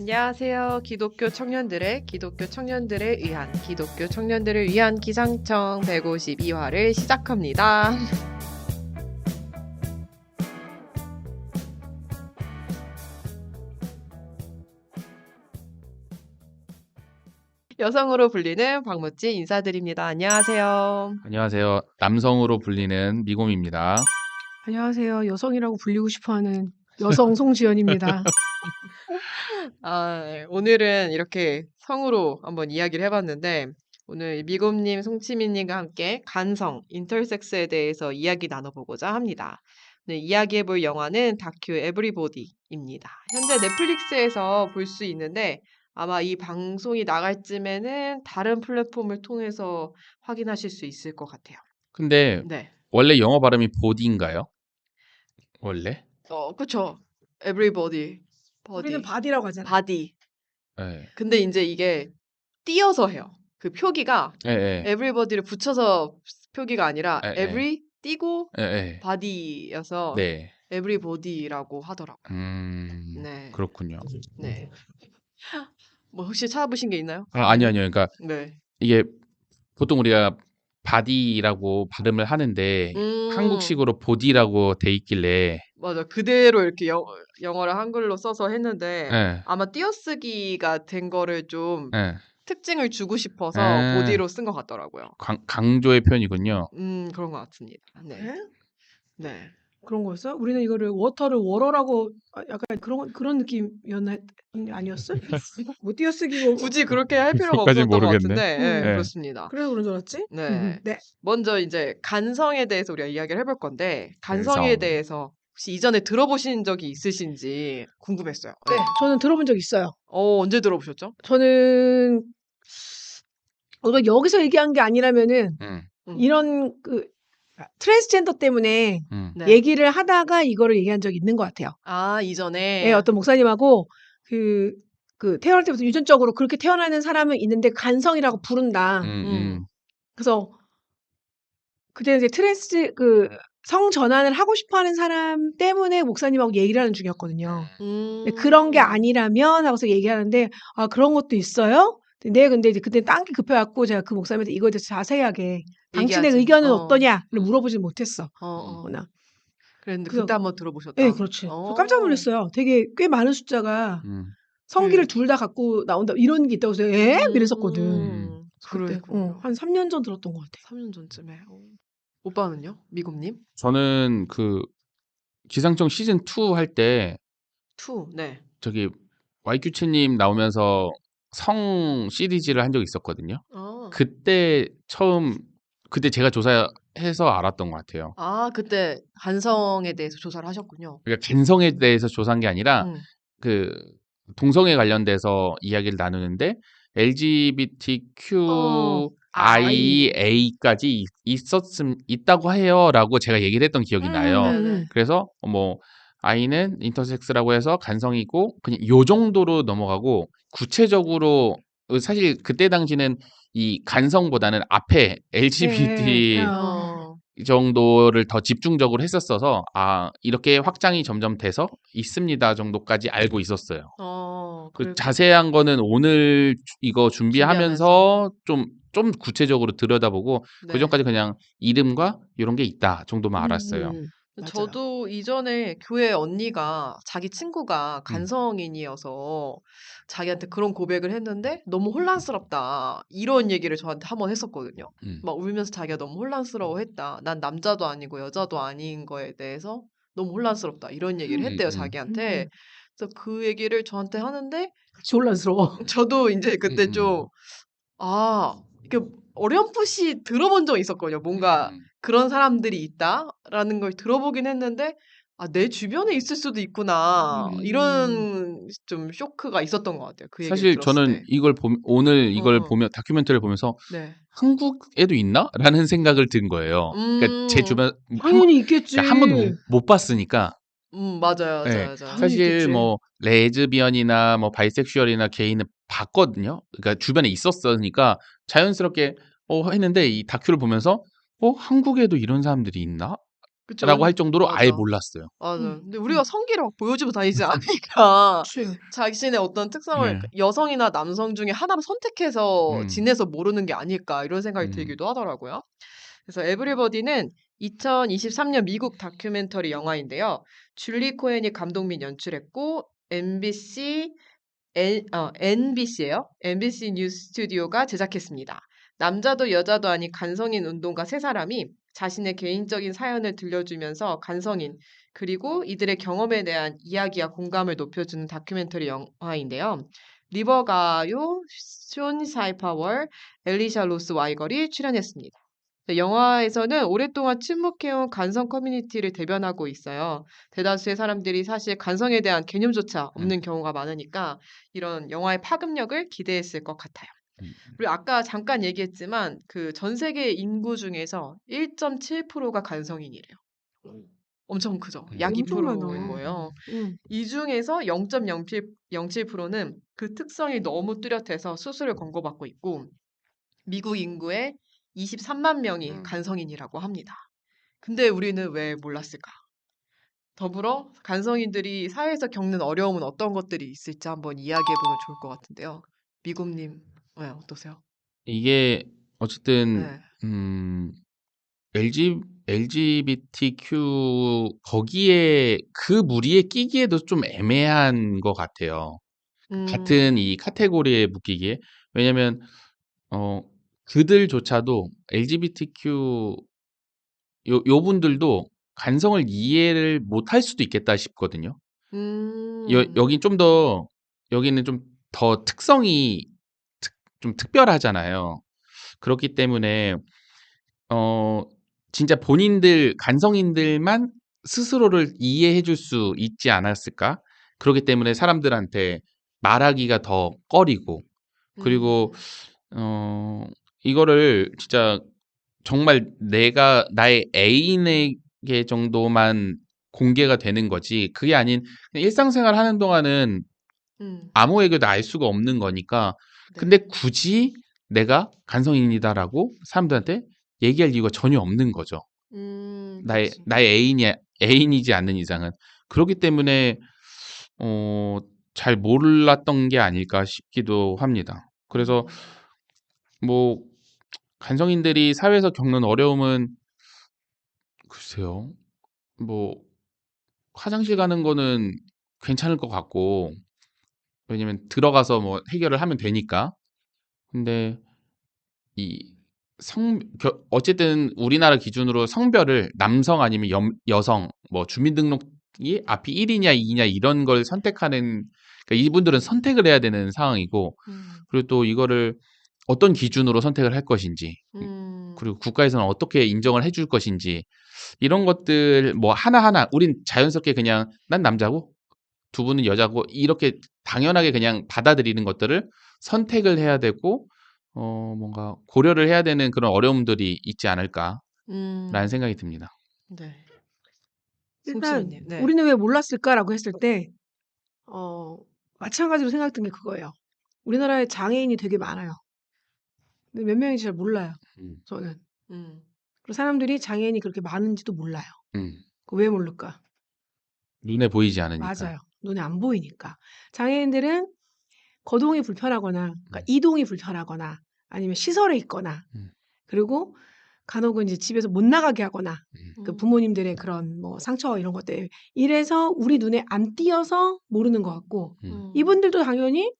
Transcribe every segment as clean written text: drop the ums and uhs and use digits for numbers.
안녕하세요. 기독교 청년들을 위한 기독교 청년들을 위한 기상청 152화를 시작합니다. 여성으로 불리는 박무치 인사드립니다. 안녕하세요. 안녕하세요. 남성으로 불리는 미곰입니다. 안녕하세요. 여성이라고 불리고 싶어하는 여성 송지연입니다. 오늘은 이렇게 성으로 한번 이야기를 해봤는데 오늘 미곰님, 송치민님과 함께 간성, 인터섹스에 대해서 이야기 나눠보고자 합니다. 네, 이야기해볼 영화는 다큐 에브리보디입니다. 현재 넷플릭스에서 볼 수 있는데 아마 이 방송이 나갈 쯤에는 다른 플랫폼을 통해서 확인하실 수 있을 것 같아요. 근데 네. 원래 영어 발음이 보디인가요? 원래? 그쵸. 에브리보디. 우리는 바디라고 하잖아. 바디. 네. 근데 이제 이게 띄어서 해요. 그 표기가 네. everybody를 붙여서 표기가 아니라 네. every 띄고 네. body여서 네. everybody라고 하더라고요. 네. 그렇군요. 네. 뭐 혹시 찾아보신 게 있나요? 아니요. 그러니까 네. 이게 보통 우리가 바디라고 발음을 하는데 한국식으로 보디라고 돼 있길래 맞아. 그대로 이렇게 영어를 한글로 써서 했는데 네. 아마 띄어쓰기가 된 거를 좀 네. 특징을 주고 싶어서 보디로 쓴 것 같더라고요. 강조의 표현이군요. 그런 것 같습니다. 네. 네? 네. 그런 거였어? 우리는 이거를 워터를 워러라고 약간 그런 아니었어? 뭐 띄어쓰기고 굳이 그렇게 할 필요가 그것까진 없었던 것 모르겠네. 같은데 네. 그렇습니다. 그래서 그런 줄 알았지? 네. 네. 먼저 이제 간성에 대해서 우리가 이야기를 해볼 건데 간성에 대해서 혹시 이전에 들어보신 적이 있으신지 궁금했어요. 네. 저는 들어본 적 있어요. 언제 들어보셨죠? 저는 우리가 여기서 얘기한 게 아니라면은 이런 트랜스젠더 때문에 네. 얘기를 하다가 이거를 얘기한 적이 있는 것 같아요. 이전에 예, 어떤 목사님하고 그 태어날 때부터 유전적으로 그렇게 태어나는 사람은 있는데 간성이라고 부른다. 그래서 그때 이제 성 전환을 하고 싶어하는 사람 때문에 목사님하고 얘기를 하는 중이었거든요. 근데 그런 게 아니라면 하고서 얘기하는데 그런 것도 있어요? 네, 근데 이제 그때 딴 게 급해갖고 제가 그 목사님한테 이거에 대해서 자세하게 당신의 얘기하지. 의견은 어떠냐를 물어보진 못했어. 그랬는데 그래서- 그때 한번 들어보셨다. 네, 그렇지. 그래서 깜짝 놀랐어요. 되게 꽤 많은 숫자가 성기를 둘 다 갖고 나온다 이런 게 있다고 해서 이랬었거든. 그때 그랬군요. 한 3년 전 들었던 것 같아. 3년 전쯤에. 오빠는요? 미국님? 저는 그 기상청 시즌 2 할 때 2. 네. 저기 YQ채님 나오면서 성 시리즈를 한 적이 있었거든요. 그때 제가 조사해서 알았던 것 같아요. 그때 간성에 대해서 조사를 하셨군요. 그러니까 간성에 대해서 조사한 게 아니라 그 동성애 관련돼서 이야기를 나누는데 LGBTQIA까지 있다고 해요라고 제가 얘기를 했던 기억이 나요. 네네. 그래서 뭐 I는 인터섹스라고 해서 간성이고 그냥 요 정도로 넘어가고 구체적으로 사실 그때 당시는 이 간성보다는 앞에 LGBT 정도를 더 집중적으로 했었어서 이렇게 확장이 점점 돼서 있습니다 정도까지 알고 있었어요. 그 자세한 거는 오늘 이거 준비하면서 좀 구체적으로 들여다보고 그 전까지 그냥 이름과 이런 게 있다 정도만 알았어요. 저도 이전에 교회 언니가 자기 친구가 간성인이어서 자기한테 그런 고백을 했는데 너무 혼란스럽다. 이런 얘기를 저한테 한번 했었거든요. 막 울면서 자기가 너무 혼란스러워했다. 난 남자도 아니고 여자도 아닌 거에 대해서 너무 혼란스럽다. 이런 얘기를 했대요, 자기한테. 그래서 그 얘기를 저한테 하는데 같이 혼란스러워. 저도 이제 그때 좀 이렇게 어렴풋이 들어본 적이 있었거든요. 뭔가 그런 사람들이 있다라는 걸 들어보긴 했는데 내 주변에 있을 수도 있구나. 이런 좀 쇼크가 있었던 것 같아요. 그 얘기를 사실 들었을 저는 때. 오늘 이걸 보면 다큐멘터리를 보면서 네. 한국에도 있나? 라는 생각을 든 거예요. 그러니까 제 주변 당연히 있겠지. 한 번도 못 봤으니까. 맞아요. 네. 맞아요. 사실 있겠지. 뭐 레즈비언이나 뭐 바이섹슈얼이나 게이는 봤거든요. 그러니까 주변에 있었으니까 자연스럽게 했는데 이 다큐를 보면서 한국에도 이런 사람들이 있나? 그쵸. 할 정도로 아예 맞아. 몰랐어요. 맞아. 근데 우리가 성기를 막 보여주고 다니지 않으니까 그치. 자신의 어떤 특성을 네. 여성이나 남성 중에 하나를 선택해서 음. 지내서 모르는 게 아닐까 이런 생각이 음. 들기도 하더라고요. 그래서 에브리버디는 2023년 미국 다큐멘터리 영화인데요. 줄리 코엔이 감독 및 연출했고 NBC예요. NBC 뉴스 스튜디오가 제작했습니다. 남자도 여자도 아닌 간성인 운동가 세 사람이 자신의 개인적인 사연을 들려주면서 간성인 그리고 이들의 경험에 대한 이야기와 공감을 높여주는 다큐멘터리 영화인데요. 리버 가요, 쇼 사이파월, 엘리샤 로스 와이걸이 출연했습니다. 네, 영화에서는 오랫동안 침묵해온 간성 커뮤니티를 대변하고 있어요. 대다수의 사람들이 사실 간성에 대한 개념조차 음. 없는 경우가 많으니까 이런 영화의 파급력을 기대했을 것 같아요. 음. 그리고 아까 잠깐 얘기했지만 그 전 세계 인구 중에서 1.7%가 간성인이래요. 엄청 크죠. 약 엄청 2%인 많아. 거예요. 응. 이 중에서 0.07%는 그 특성이 너무 뚜렷해서 수술을 권고받고 있고 미국 인구의 23만 명이 간성인이라고 합니다. 근데 우리는 왜 몰랐을까? 더불어 간성인들이 사회에서 겪는 어려움은 어떤 것들이 있을지 한번 이야기해보면 좋을 것 같은데요. 미국님, 네, 어떠세요? 이게 어쨌든 네. LGBTQ 거기에 그 무리에 끼기에도 좀 애매한 것 같아요. 같은 이 카테고리에 묶이기에. 왜냐면 그들조차도 LGBTQ 요 분들도 간성을 이해를 못할 수도 있겠다 싶거든요. 여긴 좀 더 여기는 좀 더 특성이 좀 특별하잖아요. 그렇기 때문에 진짜 본인들 간성인들만 스스로를 이해해 줄 수 있지 않았을까? 그렇기 때문에 사람들한테 말하기가 더 꺼리고 그리고 이거를 진짜 정말 내가 나의 애인에게 정도만 공개가 되는 거지 그게 아닌 그냥 일상생활 하는 동안은 아무에게도 알 수가 없는 거니까 근데 네. 굳이 내가 간성인이다라고 사람들한테 얘기할 이유가 전혀 없는 거죠. 그치. 나의 애인이지 않는 이상은. 그렇기 때문에 잘 몰랐던 게 아닐까 싶기도 합니다. 그래서 뭐 간성인들이 사회에서 겪는 어려움은 글쎄요. 뭐 화장실 가는 거는 괜찮을 것 같고 왜냐면 들어가서 뭐 해결을 하면 되니까. 근데 이 어쨌든 우리나라 기준으로 성별을 남성 아니면 여성 뭐 주민등록이 앞이 1이냐 2냐 이런 걸 선택하는 그러니까 이분들은 선택을 해야 되는 상황이고 그리고 또 이거를 어떤 기준으로 선택을 할 것인지 그리고 국가에서는 어떻게 인정을 해줄 것인지 이런 것들 뭐 하나하나 우린 자연스럽게 그냥 난 남자고 두 분은 여자고 이렇게 당연하게 그냥 받아들이는 것들을 선택을 해야 되고 뭔가 고려를 해야 되는 그런 어려움들이 있지 않을까라는 생각이 듭니다. 네. 일단 송치민님, 네. 우리는 왜 몰랐을까라고 했을 때 마찬가지로 생각든 게 그거예요. 우리나라에 장애인이 되게 많아요. 근데 몇 명인지 잘 몰라요. 저는. 그리고 사람들이 장애인이 그렇게 많은지도 몰라요. 왜 모를까? 눈에 보이지 않으니까. 맞아요. 눈에 안 보이니까. 장애인들은 거동이 불편하거나 그러니까 이동이 불편하거나 아니면 시설에 있거나 그리고 간혹은 이제 집에서 못 나가게 하거나 그 부모님들의 그런 뭐 상처 이런 것들 이래서 우리 눈에 안 띄어서 모르는 것 같고 이분들도 당연히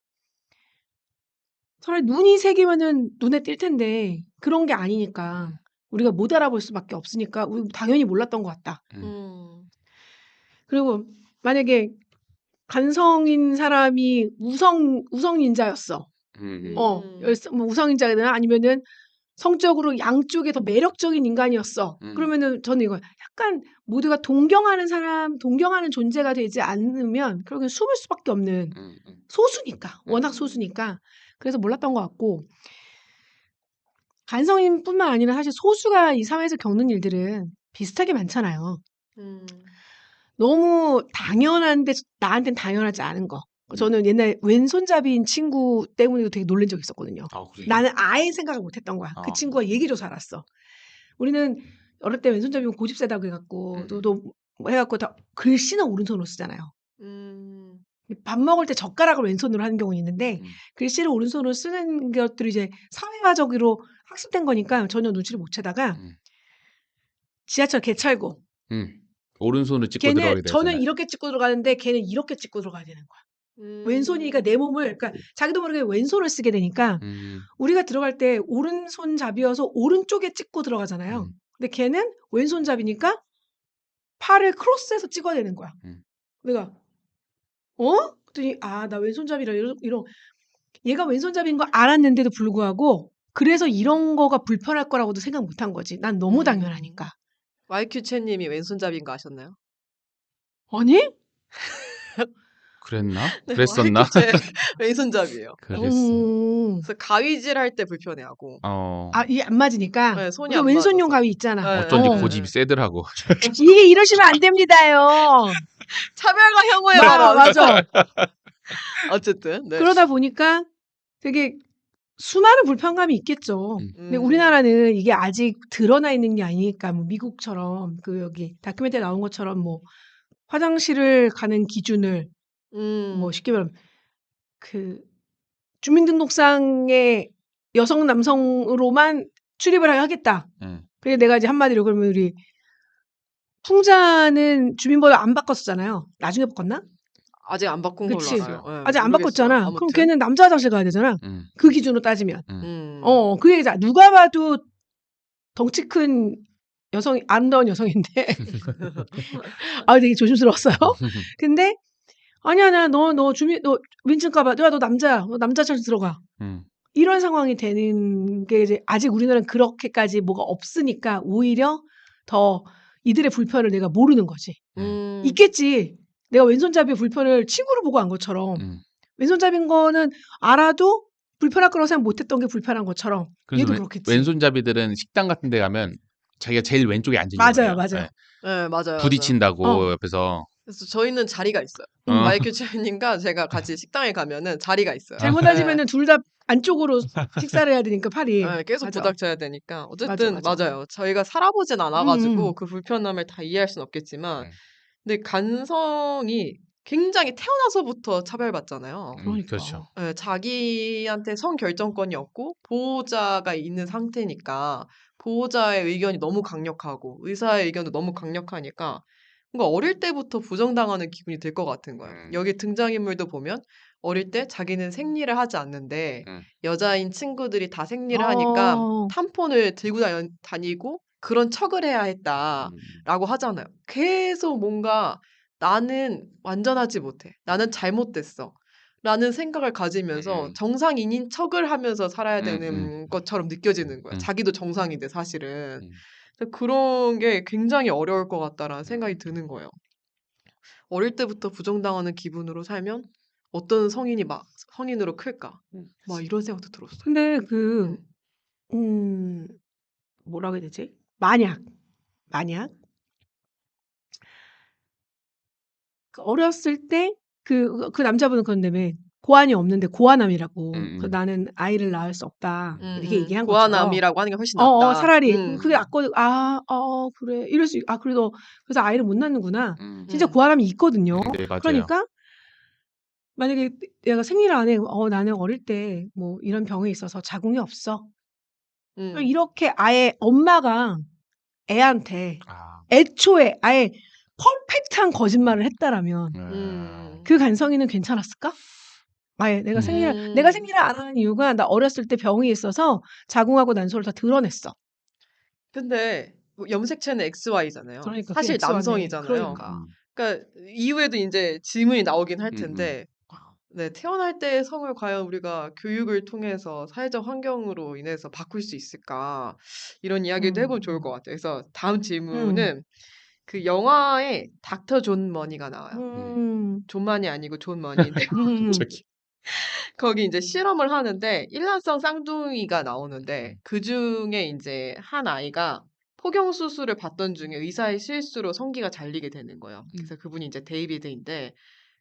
차라리 눈이 세 개면은 눈에 띌 텐데 그런 게 아니니까 우리가 못 알아볼 수밖에 없으니까 우리 당연히 몰랐던 것 같다. 그리고 만약에 간성인 사람이 우성인자였어. 뭐 우성인자나 아니면은 성적으로 양쪽에 더 매력적인 인간이었어. 그러면은 저는 이거 약간 모두가 동경하는 사람, 동경하는 존재가 되지 않으면 결국엔 숨을 수밖에 없는 소수니까, 워낙 소수니까. 그래서 몰랐던 것 같고 간성인뿐만 아니라 사실 소수가 이 사회에서 겪는 일들은 비슷하게 많잖아요. 너무 당연한데 나한텐 당연하지 않은 거. 저는 옛날에 왼손잡이인 친구 때문에도 되게 놀란 적이 있었거든요. 아, 그래요? 나는 아예 생각을 못 했던 거야. 그 친구가 얘기줘서 알았어. 우리는 어릴 때 왼손잡이면 고집 세다고 해갖고 또 뭐 해갖고 다 글씨는 오른손으로 쓰잖아요. 음. 밥 먹을 때 젓가락을 왼손으로 하는 경우는 있는데 글씨를 오른손으로 쓰는 것들이 이제 사회화적으로 학습된 거니까 전혀 눈치를 못 채다가 지하철 개찰고 오른손으로 찍고 들어가게 되잖아. 저는 이렇게 찍고 들어가는데 걔는 이렇게 찍고 들어가야 되는 거야. 왼손이니까 내 몸을 그러니까 자기도 모르게 왼손을 쓰게 되니까 우리가 들어갈 때 오른손잡이여서 오른쪽에 찍고 들어가잖아요. 근데 걔는 왼손잡이니까 팔을 크로스해서 찍어야 되는 거야. 내가 그랬더니 나 왼손잡이라 이런 얘가 왼손잡이인 거 알았는데도 불구하고 그래서 이런 거가 불편할 거라고도 생각 못 한 거지. 난 너무 당연하니까. YQ채님이 왼손잡이인 거 아셨나요? 아니? 그랬나? 네, 그랬었나? YQ채 왼손잡이에요. 그랬어. 그래서 가위질 할 때 불편해하고. 이게 안 맞으니까. 네, 손이 그 안 왼손용 맞아서. 가위 있잖아. 네. 어쩐지 고집이 세더라고. 이게 이러시면 안 됩니다요. 차별과 혐오의 발언. 맞아. 어쨌든. 네. 그러다 보니까 되게 수많은 불편감이 있겠죠. 근데 우리나라는 이게 아직 드러나 있는 게 아니니까 뭐 미국처럼 그 여기 다큐멘터리 나온 것처럼 뭐 화장실을 가는 기준을 뭐 쉽게 말하면 그 주민등록상에 여성 남성으로만 출입을 하겠다. 그래서 내가 이제 한마디로 그러면 우리 풍자는 주민번호 안 바꿨었잖아요. 나중에 바꿨나? 아직 안 바꾼 걸로 그치. 알아요. 네, 아직 안 모르겠어요. 바꿨잖아. 아무튼. 그럼 걔는 남자 화장실 가야 되잖아. 그 기준으로 따지면. 그 얘기자. 누가 봐도 덩치 큰 여성, 아름다운 여성인데. 되게 조심스러웠어요. 근데, 아니야, 너 민증 까봐. 너 남자야. 너 남자 화장실 들어가. 이런 상황이 되는 게 이제 아직 우리나라는 그렇게까지 뭐가 없으니까 오히려 더 이들의 불편을 내가 모르는 거지. 있겠지. 내가 왼손잡이의 불편을 친구로 보고 한 것처럼 왼손잡이인 거는 알아도 불편할 거라고 생각 못했던 게 불편한 것처럼 얘도 그렇겠지. 왼손잡이들은 식당 같은 데 가면 자기가 제일 왼쪽에 앉은 맞아요. 네, 맞아요. 부딪힌다고 옆에서. 그래서 저희는 자리가 있어요. 마이큐 채님과 제가 같이 식당에 가면은 자리가 있어요. 잘못 앉으면은 둘 다 안쪽으로 식사를 해야 되니까 팔이. 네, 계속 맞아. 부닥쳐야 되니까. 어쨌든 맞아. 맞아요. 저희가 살아보진 않아가지고 그 불편함을 다 이해할 수는 없겠지만 근데 간성이 굉장히 태어나서부터 차별받잖아요. 그러니까. 그렇죠. 네, 자기한테 성결정권이 없고 보호자가 있는 상태니까 보호자의 의견이 너무 강력하고 의사의 의견도 너무 강력하니까 뭔가 어릴 때부터 부정당하는 기분이 들 것 같은 거예요. 여기 등장인물도 보면 어릴 때 자기는 생리를 하지 않는데 여자인 친구들이 다 생리를 하니까 탐폰을 들고 다니고 그런 척을 해야 했다라고 하잖아요. 계속 뭔가 나는 완전하지 못해. 나는 잘못됐어. 라는 생각을 가지면서 정상인인 척을 하면서 살아야 되는 것처럼 느껴지는 거야. 자기도 정상인데 사실은. 그런 게 굉장히 어려울 것 같다라는 생각이 드는 거예요. 어릴 때부터 부정당하는 기분으로 살면 어떤 성인이 막 성인으로 클까? 막 이런 생각도 들었어요. 근데 뭐라고 해야 되지? 만약 어렸을 때 그 남자분은 그런다며 고환이 없는데 고아남이라고. 그래서 나는 아이를 낳을 수 없다. 이렇게 얘기한 것처럼. 고아남이라고 하는 게 훨씬 낫다. 차라리 그게 낫거든. 그래. 이럴 수 그래서 아이를 못 낳는구나. 진짜 고아남이 있거든요. 네, 맞아요. 그러니까 만약에 내가 생리를 안 해. 나는 어릴 때 뭐 이런 병이 있어서 자궁이 없어. 이렇게 아예 엄마가 애한테 애초에 아예 퍼펙트한 거짓말을 했다라면 그 간성이는 괜찮았을까? 아예 내가 생리를 안 하는 이유가 나 어렸을 때 병이 있어서 자궁하고 난소를 다 드러냈어. 근데 염색체는 XY잖아요. 그러니까 사실 그게 XY네. 남성이잖아요. 그러니까 이후에도 이제 질문이 나오긴 할 텐데 네, 태어날 때의 성을 과연 우리가 교육을 통해서 사회적 환경으로 인해서 바꿀 수 있을까? 이런 이야기도 해보면 좋을 것 같아요. 그래서 다음 질문은 그 영화에 닥터 존 머니가 나와요. 존 머니 아니고 존 머니인데 거기 이제 실험을 하는데 일란성 쌍둥이가 나오는데 그 중에 이제 한 아이가 포경 수술을 받던 중에 의사의 실수로 성기가 잘리게 되는 거예요. 그래서 그분이 이제 데이비드인데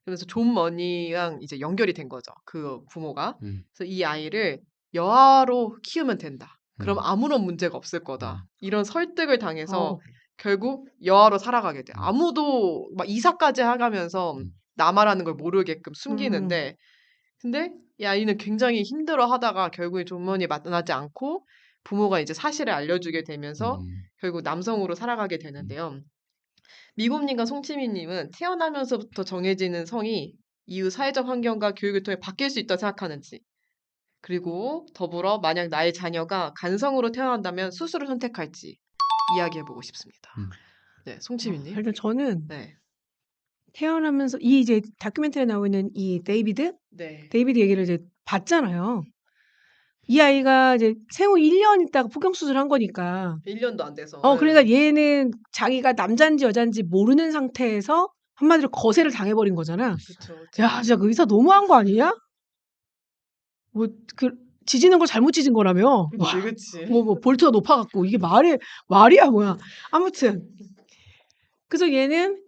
그래서 존 머니랑 이제 연결이 된 거죠. 그 부모가. 그래서 이 아이를 여아로 키우면 된다. 그럼 아무런 문제가 없을 거다. 이런 설득을 당해서 어. 결국 여아로 살아가게 돼. 음. 아무도 막 이사까지 해가면서 남아라는 걸 모르게끔 숨기는데 근데 이 아이는 굉장히 힘들어 하다가 결국에 조문이 만나지 않고 부모가 이제 사실을 알려주게 되면서 결국 남성으로 살아가게 되는데요. 미국님과 송치미님은 태어나면서부터 정해지는 성이 이후 사회적 환경과 교육을 통해 바뀔 수 있다고 생각하는지 그리고 더불어 만약 나의 자녀가 간성으로 태어난다면 수술을 선택할지 이야기해보고 싶습니다. 네, 송치미님. 일단 저는 네, 태어나면서 이 이제 다큐멘터리에 나오는 이 데이비드 네. 얘기를 이제 봤잖아요. 이 아이가 이제 생후 1년 있다가 폭경 수술한 거니까. 1년도 안 돼서. 그러니까 얘는 자기가 남자인지 여자인지 모르는 상태에서 한마디로 거세를 당해버린 거잖아. 그쵸. 야, 진짜 그 의사 너무한 거 아니야? 뭐, 지지는 걸 잘못 지진 거라며. 그치. 뭐, 볼트가 높아갖고. 이게 말이야, 뭐야. 아무튼. 그래서 얘는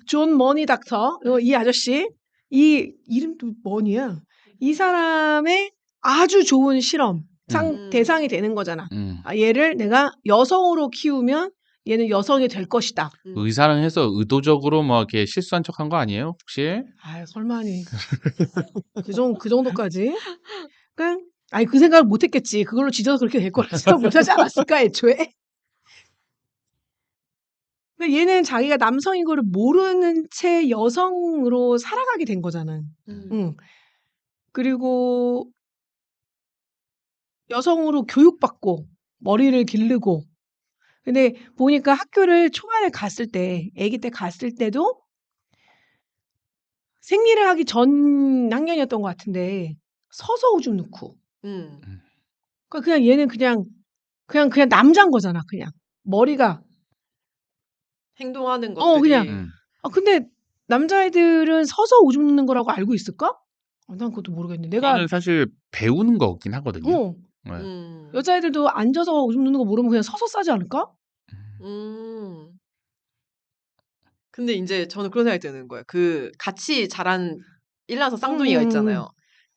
존 머니 닥터, 이 아저씨, 이 이름도 머니야. 이 사람의 아주 좋은 실험, 대상이 되는 거잖아. 얘를 내가 여성으로 키우면 얘는 여성이 될 것이다. 의사랑 해서 의도적으로 뭐 이렇게 실수한 척한 거 아니에요? 혹시? 아, 설마니. 그 정도까지? 그러니까, 아니, 그 생각을 못 했겠지. 그걸로 지져서 그렇게 될 거라 생각 못 하지 않았을까, 애초에? 그러니까 얘는 자기가 남성인 거를 모르는 채 여성으로 살아가게 된 거잖아. 응. 그리고 여성으로 교육받고 머리를 기르고 근데 보니까 학교를 초반에 갔을 때 아기 때 갔을 때도 생리를 하기 전 학년이었던 것 같은데 서서 오줌 넣고 그러니까 그냥 얘는 그냥 남자인 거잖아 그냥 머리가 행동하는 것들이. 그냥 근데 남자애들은 서서 오줌 넣는 거라고 알고 있을까? 난 그것도 모르겠는데 그거는 사실 배우는 거긴 하거든요. 네. 여자애들도 앉아서 오줌 넣는 거 모르면 그냥 서서 싸지 않을까? 근데 이제 저는 그런 생각이 드는 거예요. 같이 자란 일란서 쌍둥이가 있잖아요.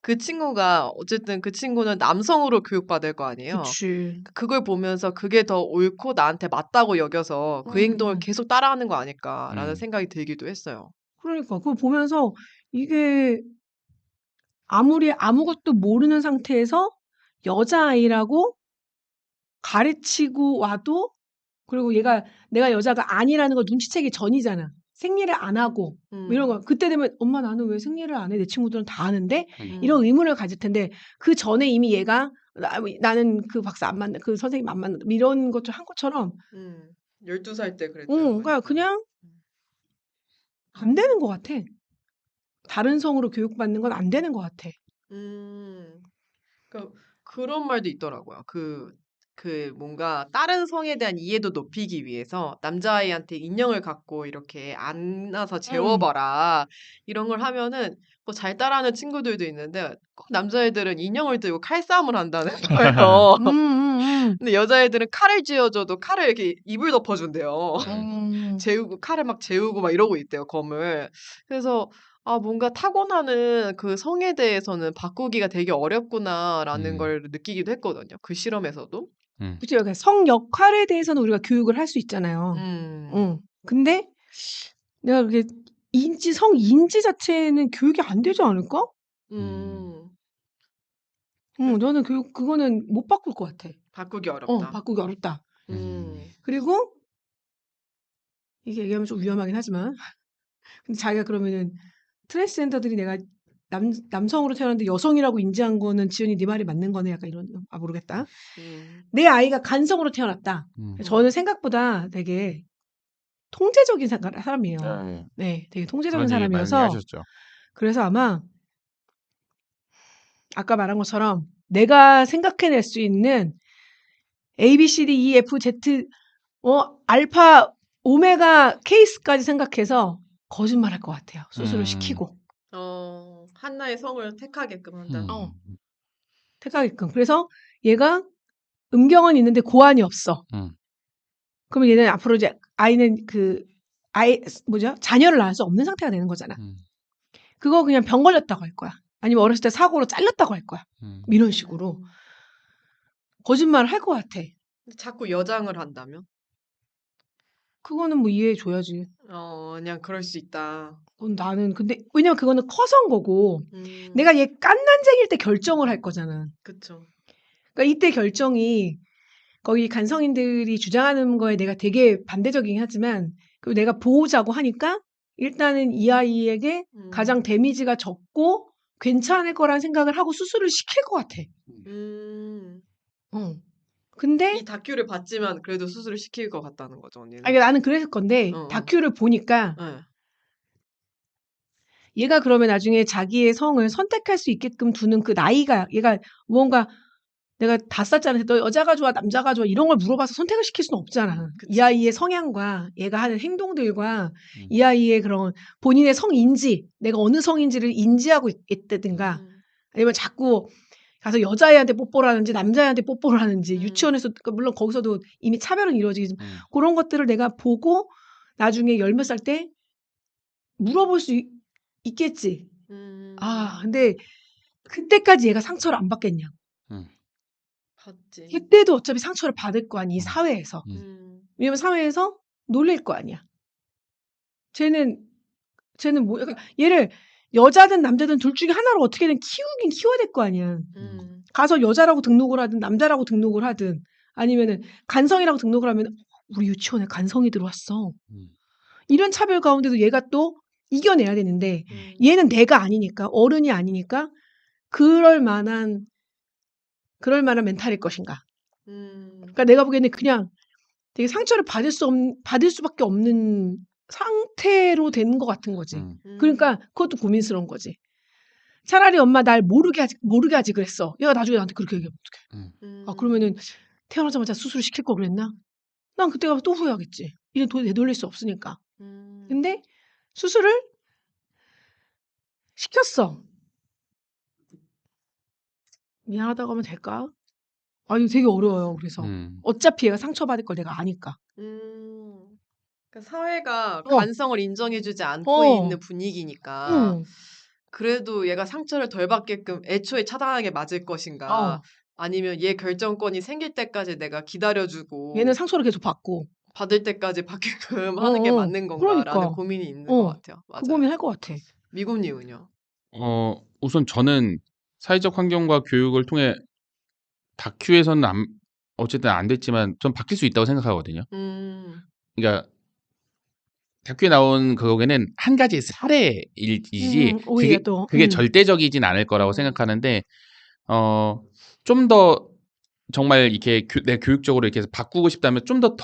그 친구가 어쨌든 그 친구는 남성으로 교육받을 거 아니에요. 그치. 그걸 보면서 그게 더 옳고 나한테 맞다고 여겨서 그 행동을 계속 따라하는 거 아닐까라는 생각이 들기도 했어요. 그러니까 그걸 보면서 이게 아무리 아무것도 모르는 상태에서 여자아이라고 가르치고 와도 그리고 얘가 내가 여자가 아니라는 걸 눈치채기 전이잖아. 생리를 안 하고 뭐 이런 거 그때 되면 엄마 나는 왜 생리를 안 해? 내 친구들은 다 하는데 이런 의문을 가질 텐데 그 전에 이미 얘가 나는 그 박사 안 만나 그 선생님 안 만나 이런 것들 한 것처럼 12살 때 그랬죠. 그러니까 그냥 안 되는 것 같아. 다른 성으로 교육받는 건 안 되는 것 같아. 그런 말도 있더라고요. 뭔가 다른 성에 대한 이해도 높이기 위해서 남자아이한테 인형을 갖고 이렇게 안아서 재워봐라. 이런 걸 하면은 뭐 잘 따라하는 친구들도 있는데 꼭 남자애들은 인형을 들고 칼싸움을 한다는 거예요. 근데 여자애들은 칼을 쥐어줘도 칼을 이렇게 입을 덮어준대요. 칼을 막 재우고 막 이러고 있대요, 검을. 그래서 뭔가 타고나는 그 성에 대해서는 바꾸기가 되게 어렵구나라는 걸 느끼기도 했거든요. 그 실험에서도. 그죠. 그러니까 성 역할에 대해서는 우리가 교육을 할 수 있잖아요. 근데 내가 그게 성 인지 자체는 교육이 안 되지 않을까? 저는 그거는 못 바꿀 것 같아. 바꾸기 어렵다. 바꾸기 어렵다. 그리고 이게 얘기하면 좀 위험하긴 하지만 근데 자기가 그러면은 트랜스젠더들이 내가 남성으로 태어났는데 여성이라고 인지한 거는 지연이 네 말이 맞는 거네 약간 이런 모르겠다. 내 아이가 간성으로 태어났다. 저는 생각보다 되게 통제적인 사람이에요. 네, 되게 통제적인 그런 얘기 많이 사람이어서 하셨죠. 그래서 아마 아까 말한 것처럼 내가 생각해낼 수 있는 A, B, C, D, E, F, Z, 알파, 오메가 케이스까지 생각해서 거짓말할 것 같아요. 수술을 시키고. 한나의 성을 택하게끔 한다. 택하게끔. 그래서 얘가 음경은 있는데 고환이 없어. 그러면 얘는 앞으로 이제 아이는 자녀를 낳을 수 없는 상태가 되는 거잖아. 그거 그냥 병 걸렸다고 할 거야. 아니면 어렸을 때 사고로 잘렸다고 할 거야. 이런 식으로. 거짓말을 할 것 같아. 자꾸 여장을 한다면? 그거는 뭐 이해해 줘야지. 그냥 그럴 수 있다. 나는 근데 왜냐면 그거는 커서인 거고 음, 내가 얘 깐난쟁일 때 결정을 할 거잖아. 그쵸. 그러니까 이때 결정이 거기 간성인들이 주장하는 거에 내가 되게 반대적이긴 하지만 그리고 내가 보호자고 하니까 일단은 이 아이에게 가장 데미지가 적고 괜찮을 거란 생각을 하고 수술을 시킬 것 같아. 음, 근데 이 다큐를 봤지만 그래도 수술을 시킬 것 같다는 거죠, 언니는. 아니, 나는 그랬을 건데 어, 어. 다큐를 보니까 네. 얘가 그러면 나중에 자기의 성을 선택할 수 있게끔 두는 그 나이가 얘가 무언가 내가 다 쌌잖아. 너 여자가 좋아, 남자가 좋아 이런 걸 물어봐서 선택을 시킬 수는 없잖아. 그치. 이 아이의 성향과 얘가 하는 행동들과 음. 이 아이의 그런 본인의 성인지 내가 어느 성인지를 인지하고 있다든가 아니면 자꾸 가서 여자애한테 뽀뽀를 하는지 남자애한테 뽀뽀를 하는지 유치원에서 그러니까 물론 거기서도 이미 차별은 이루어지지만 그런 것들을 내가 보고 나중에 열 몇 살 때 물어볼 수 있겠지. 근데 그때까지 얘가 상처를 안 받겠냐. 봤지. 그때도 어차피 상처를 받을 거 아니, 이 사회에서. 왜냐면 사회에서 놀릴 거 아니야. 쟤는 뭐, 약간 얘를 여자든 남자든 둘 중에 하나로 어떻게든 키우긴 키워야 될 거 아니야. 가서 여자라고 등록을 하든 남자라고 등록을 하든 아니면은 간성이라고 등록을 하면 우리 유치원에 간성이 들어왔어. 이런 차별 가운데도 얘가 또 이겨내야 되는데 얘는 내가 아니니까 어른이 아니니까 그럴 만한 멘탈일 것인가. 그러니까 내가 보기에는 그냥 되게 상처를 받을 수밖에 없는 상태로 된 것 같은 거지. 그러니까 그것도 고민스러운 거지. 차라리 엄마 날 모르게 하지 그랬어. 얘가 나중에 나한테 그렇게 얘기하면 어떡해. 그러면은 태어나자마자 수술을 시킬 걸 그랬나? 난 그때 가서 또 후회하겠지. 이제 되돌릴 수 없으니까. 근데 수술을 시켰어. 미안하다고 하면 될까? 이거 되게 어려워요. 그래서 어차피 얘가 상처받을 걸 내가 아니까. 그러니까 사회가 어. 간성을 인정해주지 않고 어. 있는 분위기니까 그래도 얘가 상처를 덜 받게끔 애초에 차단하게 맞을 것인가 아니면 얘 결정권이 생길 때까지 내가 기다려주고 얘는 상처를 계속 받고 받을 때까지 받게끔 하는 게 맞는 건가라는 그러니까. 고민이 있는 것 같아요. 그 맞아요. 고민할 것 같아. 미국님은요? 우선 저는 사회적 환경과 교육을 통해 다큐에서는 어쨌든 안 됐지만 전 바뀔 수 있다고 생각하거든요. 그러니까 다큐에 나온 그거에는 한 가지 사례이지 오히려 또 그게 절대적이진 않을 거라고 생각하는데 좀 더 정말 이렇게 내 교육적으로 이렇게 해서 바꾸고 싶다면 좀 더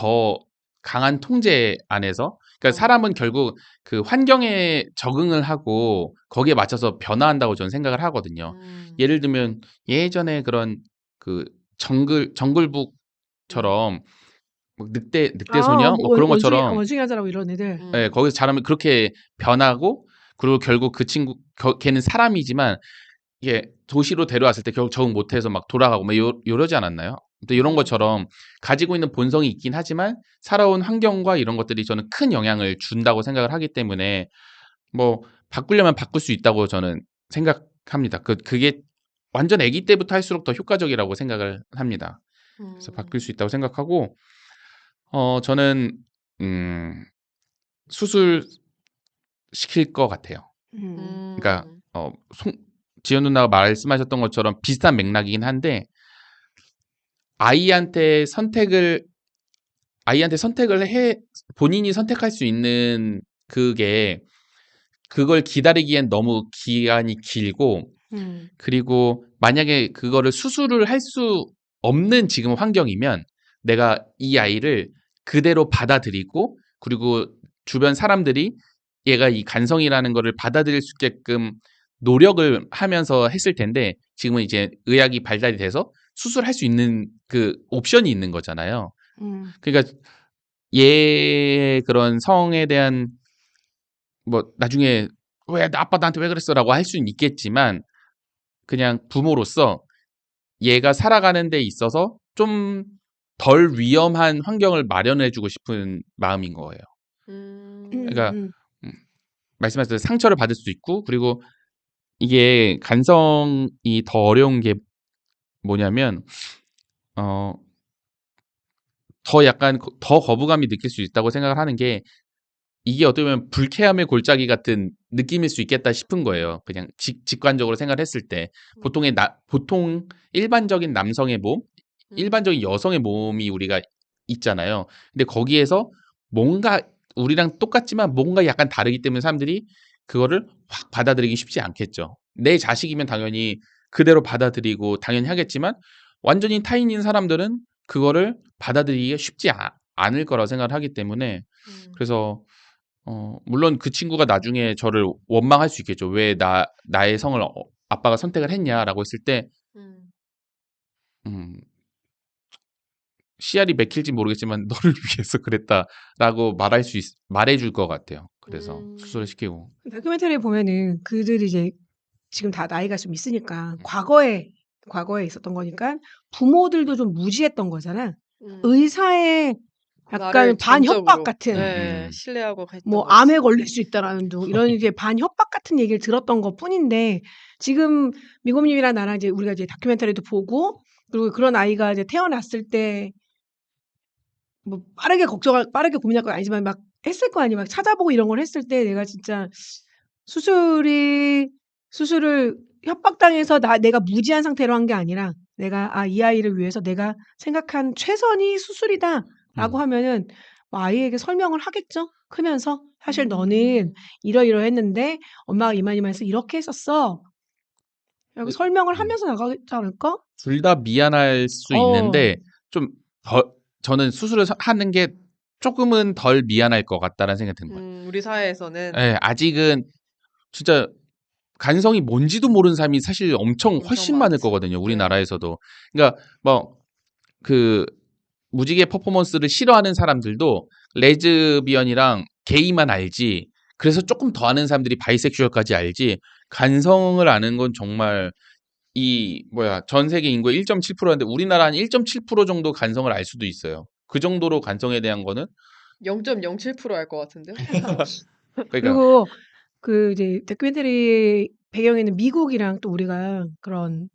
강한 통제 안에서 그러니까 사람은 결국 그 환경에 적응을 하고 거기에 맞춰서 변화한다고 저는 생각을 하거든요. 예를 들면 예전에 그런 그 정글북처럼 뭐 늑대 소녀 뭐 그런 것처럼 원숭이 하자라고 이런 애들. 예, 거기서 자라면 그렇게 변하고 그리고 결국 그 친구 걔는 사람이지만 이게 도시로 데려왔을 때 결국 적응 못해서 막 돌아가고 막 이러지 않았나요? 또 이런 것처럼 가지고 있는 본성이 있긴 하지만 살아온 환경과 이런 것들이 저는 큰 영향을 준다고 생각을 하기 때문에 뭐 바꾸려면 바꿀 수 있다고 저는 생각합니다. 그게 완전 아기 때부터 할수록 더 효과적이라고 생각을 합니다. 그래서 바뀔 수 있다고 생각하고 저는 수술 시킬 것 같아요. 그러니까 지연 누나가 말씀하셨던 것처럼 비슷한 맥락이긴 한데 아이한테 선택을 해 본인이 선택할 수 있는 그걸 기다리기엔 너무 기간이 길고 그리고 만약에 그거를 수술을 할 수 없는 지금 환경이면 내가 이 아이를 그대로 받아들이고 그리고 주변 사람들이 얘가 이 간성이라는 거를 받아들일 수 있게끔 노력을 하면서 했을 텐데 지금은 이제 의학이 발달이 돼서 수술할 수 있는 그 옵션이 있는 거잖아요. 그러니까 얘의 그런 성에 대한 뭐 나중에 왜 아빠 나한테 왜 그랬어라고 할 수는 있겠지만 그냥 부모로서 얘가 살아가는 데 있어서 좀 덜 위험한 환경을 마련해주고 싶은 마음인 거예요. 그러니까 말씀하신 대로 상처를 받을 수도 있고 그리고 이게 간성이 더 어려운 게 뭐냐면 어, 더 약간 더 거부감이 느낄 수 있다고 생각을 하는 게 이게 어떻게 보면 불쾌함의 골짜기 같은 느낌일 수 있겠다 싶은 거예요. 그냥 직관적으로 생각했을 때 보통 일반적인 남성의 몸, 일반적인 여성의 몸이 우리가 있잖아요. 근데 거기에서 뭔가 우리랑 똑같지만 뭔가 약간 다르기 때문에 사람들이 그거를 확 받아들이기 쉽지 않겠죠. 내 자식이면 당연히 그대로 받아들이고 당연히 하겠지만 완전히 타인인 사람들은 그거를 받아들이기가 쉽지 않을 거라고 생각을 하기 때문에 그래서 물론 그 친구가 나중에 저를 원망할 수 있겠죠. 왜 나의 성을 아빠가 선택을 했냐라고 했을 때, 음. 음, 씨알이 맥힐지 모르겠지만 너를 위해서 그랬다라고 말해줄 것 같아요. 그래서 수술을 시키고. 다큐멘터리에 보면은 그들이 이제 지금 다 나이가 좀 있으니까 과거에 있었던 거니까 부모들도 좀 무지했던 거잖아. 의사의 나를 약간 반협박 전적으로 같은 예, 신뢰하고 했던 뭐 거지. 암에 걸릴 수 있다라는 둥 이런 이제 반협박 같은 얘기를 들었던 것뿐인데 지금 미곰님이랑 나랑 이제 우리가 이제 다큐멘터리도 보고 그리고 그런 아이가 이제 태어났을 때 뭐 빠르게 고민할 건 아니지만 막 했을 거 아니야. 막 찾아보고 이런 걸 했을 때 내가 진짜 수술을 협박당해서 내가 무지한 상태로 한 게 아니라 내가 '아 이 아이를 위해서 내가 생각한 최선이 수술이다.'라고 하면은 뭐 아이에게 설명을 하겠죠, 크면서. "사실 너는 이러이러했는데 엄마가 이만이만해서 이렇게 했었어." 라고 설명을 하면서 나가지 않을까? 둘 다 미안할 수 어. 있는데 좀 저는 수술을 하는 게 조금은 덜 미안할 것 같다라는 생각이 드는 거예요. 우리 사회에서는 예, 아직은 진짜 간성이 뭔지도 모르는 사람이 사실 엄청 훨씬 많을 많지. 거거든요. 네. 우리나라에서도. 그러니까 뭐 그 무지개 퍼포먼스를 싫어하는 사람들도 레즈비언이랑 게이만 알지. 그래서 조금 더 아는 사람들이 바이섹슈얼까지 알지. 간성을 아는 건 정말 전 세계 인구의 1.7%인데 우리나라 한 1.7% 정도 간성을 알 수도 있어요. 그 정도로 간성에 대한 거는 0.07% 알 것 같은데요? 그러니까 그리고 그 이제 다큐멘터리 배경에는 미국이랑 또 우리가 그런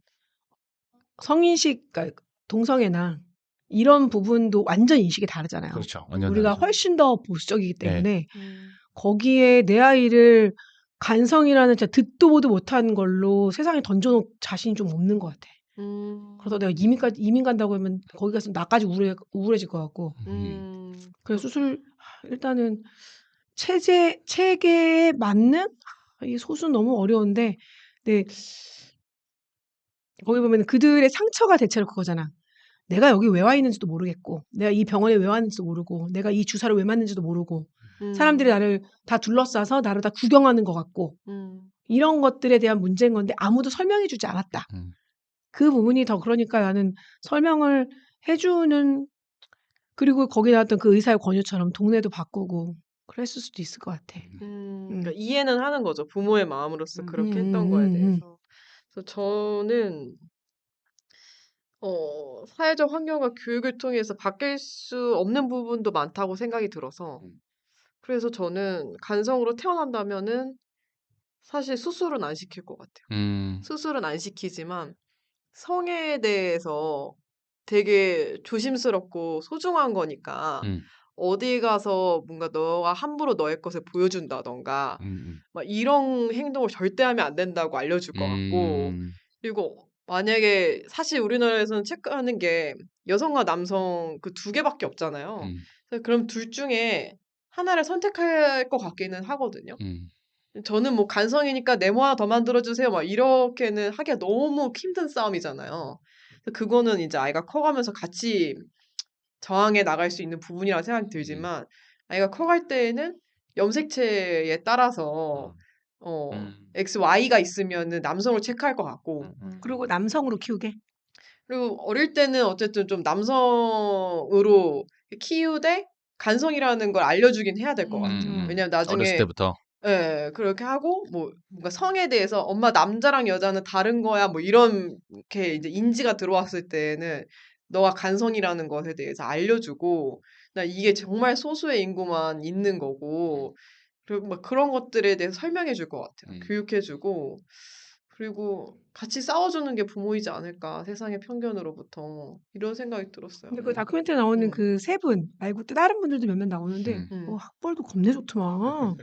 성인식 그러니까 동성애나 이런 부분도 완전 인식이 다르잖아요. 그렇죠. 완전 우리가 다르죠. 훨씬 더 보수적이기 네. 때문에 음. 거기에 내 아이를 간성이라는 진짜 듣도 보도 못한 걸로 세상에 던져 놓을 자신이 좀 없는 것 같아. 그래서 내가 이민 간다고 하면 거기 가서 나까지 우울해질 것 같고. 그래서 수술 일단은 체계에 맞는 이 소수는 너무 어려운데 근데 거기 보면 그들의 상처가 대체로 그거잖아. 내가 여기 왜 와 있는지도 모르겠고, 내가 이 병원에 왜 왔는지도 모르고, 내가 이 주사를 왜 맞는지도 모르고, 사람들이 나를 다 둘러싸서 나를 다 구경하는 것 같고, 이런 것들에 대한 문제인 건데 아무도 설명해 주지 않았다. 그 부분이 더 그러니까 나는 설명을 해주는 그리고 거기 나왔던 그 의사의 권유처럼 동네도 바꾸고 그랬을 수도 있을 것 같아. 그러니까 이해는 하는 거죠. 부모의 마음으로서 그렇게 했던 거에 대해서. 그래서 저는 사회적 환경과 교육을 통해서 바뀔 수 없는 부분도 많다고 생각이 들어서 그래서 저는 간성으로 태어난다면은 사실 수술은 안 시킬 것 같아요. 수술은 안 시키지만 성에 대해서 되게 조심스럽고 소중한 거니까 어디 가서 뭔가 너가 함부로 너의 것을 보여준다던가 막 이런 행동을 절대 하면 안 된다고 알려줄 것 같고 그리고 만약에 사실 우리나라에서는 체크하는 게 여성과 남성 그 두 개밖에 없잖아요. 그래서 그럼 둘 중에 하나를 선택할 것 같기는 하거든요. 저는 뭐 간성이니까 네모 하나 더 만들어주세요. 막 이렇게는 하기가 너무 힘든 싸움이잖아요. 그래서 그거는 이제 아이가 커가면서 같이 저항해 나갈 수 있는 부분이라고 생각이 들지만 아이가 커갈 때에는 염색체에 따라서 X, Y가 있으면은 남성을 체크할 것 같고 그리고 남성으로 키우게. 그리고 어릴 때는 어쨌든 좀 남성으로 키우되 간성이라는 걸 알려주긴 해야 될 것 같아요. 왜냐면 어렸을 나중에 때부터. 예, 그렇게 하고 뭐 뭔가 성에 대해서 엄마 남자랑 여자는 다른 거야 뭐 이렇게 이제 인지가 들어왔을 때는 너가 간성이라는 것에 대해서 알려주고 나 이게 정말 소수의 인구만 있는 거고 그리고 막 그런 것들에 대해서 설명해 줄 것 같아요. 교육해 주고 그리고 같이 싸워주는 게 부모이지 않을까, 세상의 편견으로부터. 이런 생각이 들었어요. 근데 그 다큐멘터리 나오는 음. 그 세 분 말고 또 다른 분들도 몇 명 나오는데 음. 학벌도 겁내 좋더만.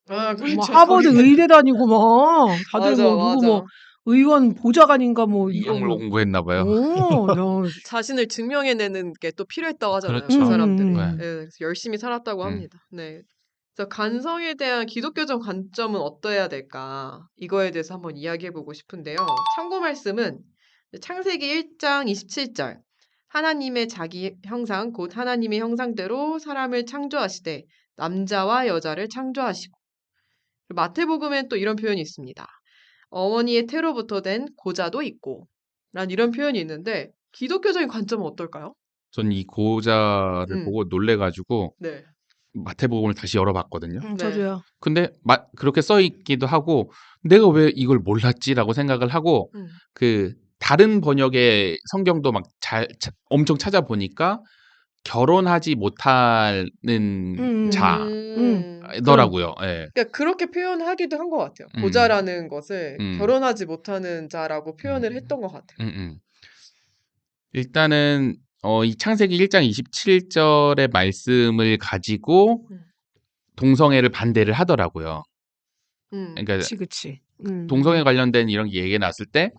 아, 뭐 그렇죠. 하버드 거기. 의대 다니고 막 다들 맞아, 뭐 누구 뭐 맞아. 의원 보좌관인가 뭐 이거 이학물 뭐. 공부했나 봐요. 야, 자신을 증명해내는 게 또 필요했다고 하잖아요. 그 그렇죠. 사람들이. 네. 예, 그래서 열심히 살았다고 음. 합니다. 네. 그래서 간성에 대한 기독교적 관점은 어떠해야 될까? 이거에 대해서 한번 이야기해보고 싶은데요. 참고 말씀은 창세기 1장 27절. 하나님의 자기 형상, 곧 하나님의 형상대로 사람을 창조하시되 남자와 여자를 창조하시고. 마태복음엔 또 이런 표현이 있습니다. 어머니의 태로부터 된 고자도 있고. 란 이런 표현이 있는데 기독교적인 관점은 어떨까요? 전 이 고자를 음. 보고 놀래가지고 네. 마태복음을 다시 열어봤거든요. 네. 저도요. 근데 그렇게 써 있기도 하고 내가 왜 이걸 몰랐지라고 생각을 하고 음. 그 다른 번역의 성경도 막 엄청 찾아보니까 결혼하지 못하는 자더라고요. 예. 그러니까 그렇게 표현하기도 한 것 같아요. 음. 고자라는 것을 음. 결혼하지 못하는 자라고 표현을 했던 것 같아요. 일단은 이 창세기 1장 27절의 말씀을 가지고 동성애를 반대를 하더라고요. 그러니까 그치. 동성애 관련된 이런 얘기가 나왔을 때,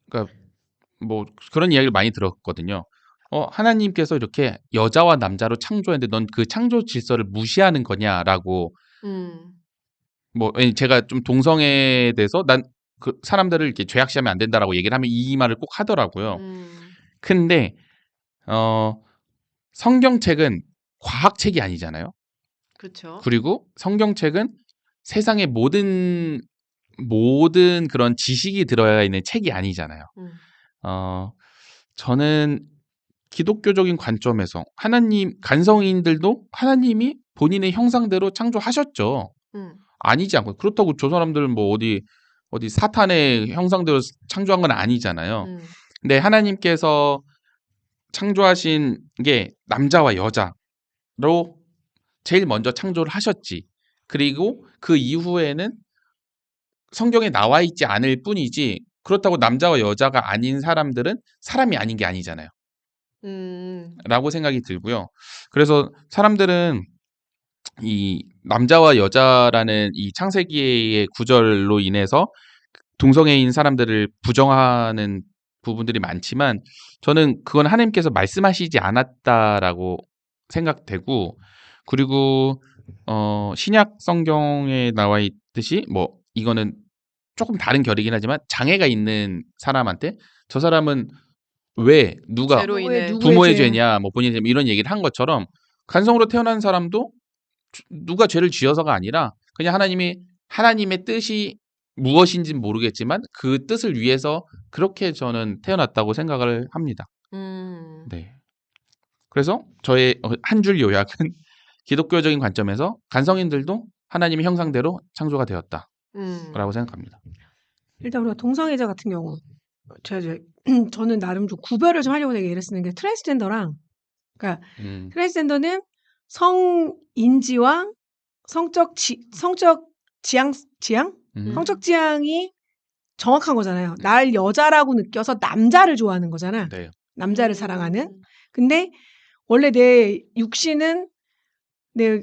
그러니까 뭐 그런 이야기를 많이 들었거든요. 하나님께서 이렇게 여자와 남자로 창조했는데 넌 그 창조 질서를 무시하는 거냐라고. 뭐 제가 좀 동성애에 대해서 난 그 사람들을 이렇게 죄악시하면 안 된다라고 얘기를 하면 이 말을 꼭 하더라고요. 근데 성경책은 과학책이 아니잖아요. 그렇죠. 그리고 성경책은 세상의 모든 그런 지식이 들어야 있는 책이 아니잖아요. 저는 기독교적인 관점에서 간성인들도 하나님이 본인의 형상대로 창조하셨죠. 아니지 않고 그렇다고 저 사람들은 뭐 어디 사탄의 형상대로 창조한 건 아니잖아요. 근데 하나님께서 창조하신 게 남자와 여자로 제일 먼저 창조를 하셨지. 그리고 그 이후에는 성경에 나와 있지 않을 뿐이지 그렇다고 남자와 여자가 아닌 사람들은 사람이 아닌 게 아니잖아요. 라고 생각이 들고요. 그래서 사람들은 이 남자와 여자라는 이 창세기의 구절로 인해서 동성애인 사람들을 부정하는 부분들이 많지만 저는 그건 하나님께서 말씀하시지 않았다라고 생각되고, 그리고 신약 성경에 나와 있듯이 뭐 이거는 조금 다른 결이긴 하지만 장애가 있는 사람한테 저 사람은 왜 누가 죄로 인해 부모의 죄냐 뭐 본인의 죄 이런 얘기를 한 것처럼 간성으로 태어난 사람도 누가 죄를 지어서가 아니라 그냥 하나님의 뜻이 무엇인지는 모르겠지만 그 뜻을 위해서 그렇게 저는 태어났다고 생각을 합니다. 네. 그래서 저의 한 줄 요약은 기독교적인 관점에서 간성인들도 하나님의 형상대로 창조가 되었다라고 생각합니다. 일단 우리가 동성애자 같은 경우 저는 나름 좀 구별을 좀 하려고 예를 쓰는 게 트랜스젠더랑, 그러니까 트랜스젠더는 성인지와 성적 지향 성적 지향이 정확한 거잖아요. 날 여자라고 느껴서 남자를 좋아하는 거잖아. 네. 남자를 사랑하는. 근데 원래 내 육신은 내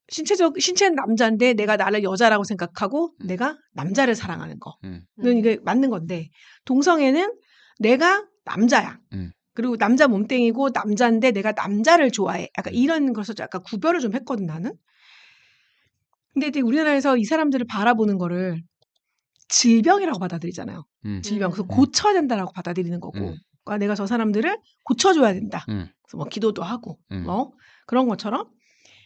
신체는 남자인데 내가 나를 여자라고 생각하고 내가 남자를 사랑하는 거. 이게 맞는 건데 동성애는 내가 남자야. 그리고 남자 몸뚱이고 남자인데 내가 남자를 좋아해. 약간 이런 것을 약간 구별을 좀 했거든 나는. 근데 이제 우리나라에서 이 사람들을 바라보는 거를 질병이라고 받아들이잖아요. 질병. 그래서 고쳐야 된다라고 받아들이는 거고. 그러니까 내가 저 사람들을 고쳐줘야 된다. 그래서 뭐 기도도 하고 뭐 그런 것처럼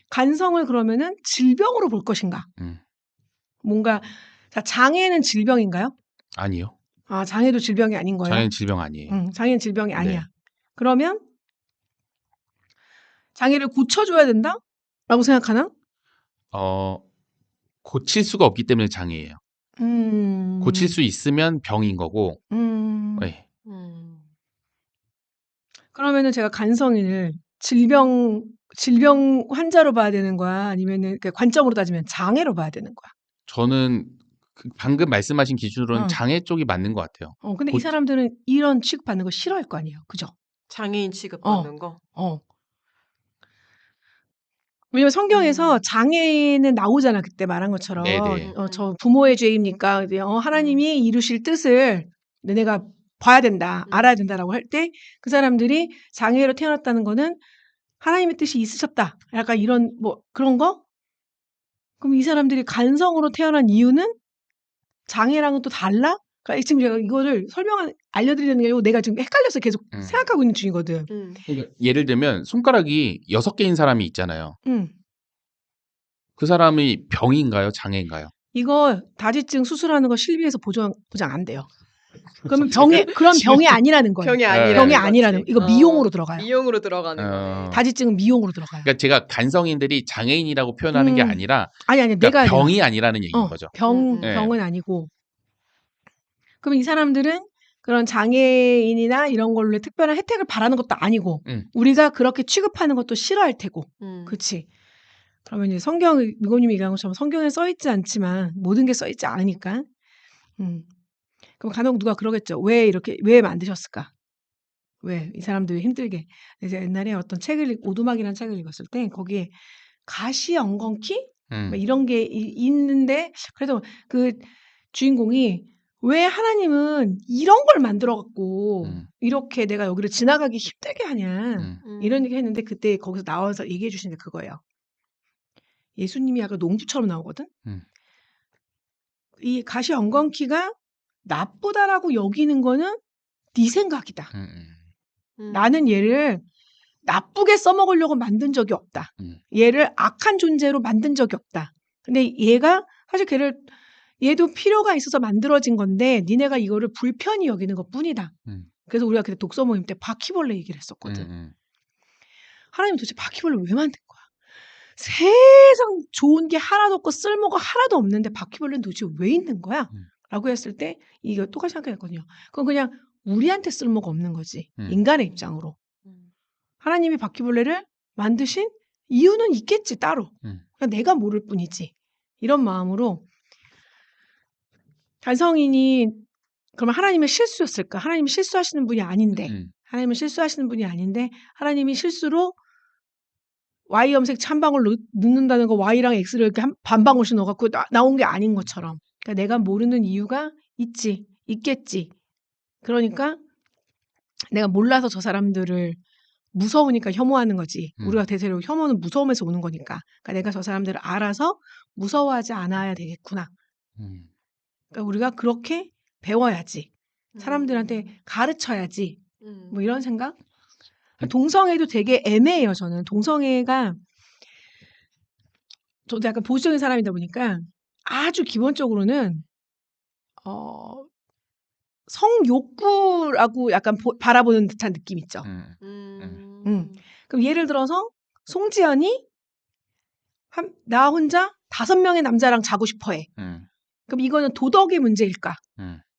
간성을 그러면은 질병으로 볼 것인가? 뭔가 장애는 질병인가요? 아니요. 아, 장애도 질병이 아닌 거예요? 장애는 질병 아니에요. 장애는 질병이 아니야. 네. 그러면 장애를 고쳐줘야 된다라고 생각하나? 고칠 수가 없기 때문에 장애예요. 고칠 수 있으면 병인 거고. 네. 그러면은 제가 간성인을 질병 환자로 봐야 되는 거야? 아니면은 관점으로 따지면 장애로 봐야 되는 거야? 저는 방금 말씀하신 기준으로는 어. 장애 쪽이 맞는 것 같아요. 근데 이 고- 사람들은 이런 취급받는 거 싫어할 거 아니에요. 그죠? 장애인 취급받는 거. 왜냐면 성경에서 장애는 나오잖아. 그때 말한 것처럼. 네네. 저 부모의 죄입니까? 하나님이 이루실 뜻을 내가 봐야 된다. 알아야 된다라고 할 때 그 사람들이 장애로 태어났다는 거는 하나님의 뜻이 있으셨다. 약간 이런 뭐 그런 거? 그럼 이 사람들이 간성으로 태어난 이유는 장애랑은 또 달라? 그러니까 지금 제가 이거를 알려드리는 게 아니고 내가 지금 헷갈려서 계속 생각하고 있는 중이거든. 그러니까 예를 들면 손가락이 6개인 사람이 있잖아요. 응. 그 사람이 병인가요? 장애인가요? 이거 다지증 수술하는 거 실비에서 보장 안 돼요. 그러면 그런 병이 아니라는 거예요. 병이 병이 아니라는 아니라는 거지. 이거 미용으로 들어가요. 미용으로 들어가는 거네. 다지증은 미용으로 들어가요. 그러니까 제가 간성인들이 장애인이라고 표현하는 게 아니라 아니 그러니까 내가 병이 아니라는 얘기인 거죠. 병은 아니고. 그럼 이 사람들은 그런 장애인이나 이런 걸로 특별한 혜택을 바라는 것도 아니고 우리가 그렇게 취급하는 것도 싫어할 테고. 그렇지. 그러면 이제 미고님이 얘기한 것처럼 성경에 써있지 않지만 모든 게 써있지 않으니까. 그럼 간혹 누가 그러겠죠. 왜 만드셨을까? 왜 이 사람들이 힘들게. 이제 옛날에 어떤 오두막이라는 책을 읽었을 때 거기에 가시 엉겅퀴 뭐 이런 게 있는데 그래서 그 주인공이 왜 하나님은 이런 걸 만들어 갖고 이렇게 내가 여기를 지나가기 힘들게 하냐 이런 얘기 했는데 그때 거기서 나와서 얘기해 주시는 게 그거예요. 예수님이 약간 농부처럼 나오거든. 이 가시 엉겅퀴가 나쁘다라고 여기는 거는 네 생각이다. 나는 얘를 나쁘게 써먹으려고 만든 적이 없다. 얘를 악한 존재로 만든 적이 없다. 근데 얘가 사실 얘도 필요가 있어서 만들어진 건데 니네가 이거를 불편히 여기는 것뿐이다. 그래서 우리가 그때 독서 모임 때 바퀴벌레 얘기를 했었거든. 하나님 도대체 바퀴벌레 왜 만든 거야? 세상 좋은 게 하나도 없고 쓸모가 하나도 없는데 바퀴벌레는 도대체 왜 있는 거야? 라고 했을 때 이거 똑같이 생각했거든요. 그건 그냥 우리한테 쓸모가 없는 거지. 인간의 입장으로. 하나님이 바퀴벌레를 만드신 이유는 있겠지 따로. 그냥 내가 모를 뿐이지. 이런 마음으로 간성인이 그러면 하나님의 실수였을까? 하나님이 실수하시는 분이 아닌데 하나님은 실수하시는 분이 아닌데 하나님이 실수로 Y 염색 찬방울 넣는다는 거 Y랑 X를 이렇게 반 방울씩 넣어갖고 나온 게 아닌 것처럼. 그러니까 내가 모르는 이유가 있겠지. 그러니까 내가 몰라서 저 사람들을 무서우니까 혐오하는 거지. 우리가 대체로 혐오는 무서움에서 오는 거니까. 그러니까 내가 저 사람들을 알아서 무서워하지 않아야 되겠구나. 그러니까 우리가 그렇게 배워야지. 사람들한테 가르쳐야지. 뭐 이런 생각? 동성애도 되게 애매해요. 저는 동성애가 저도 약간 보수적인 사람이다 보니까 아주 기본적으로는 성욕구라고 약간 바라보는 듯한 느낌 있죠. 그럼 예를 들어서 송지연이 나 혼자 5명의 남자랑 자고 싶어해. 그럼 이거는 도덕의 문제일까?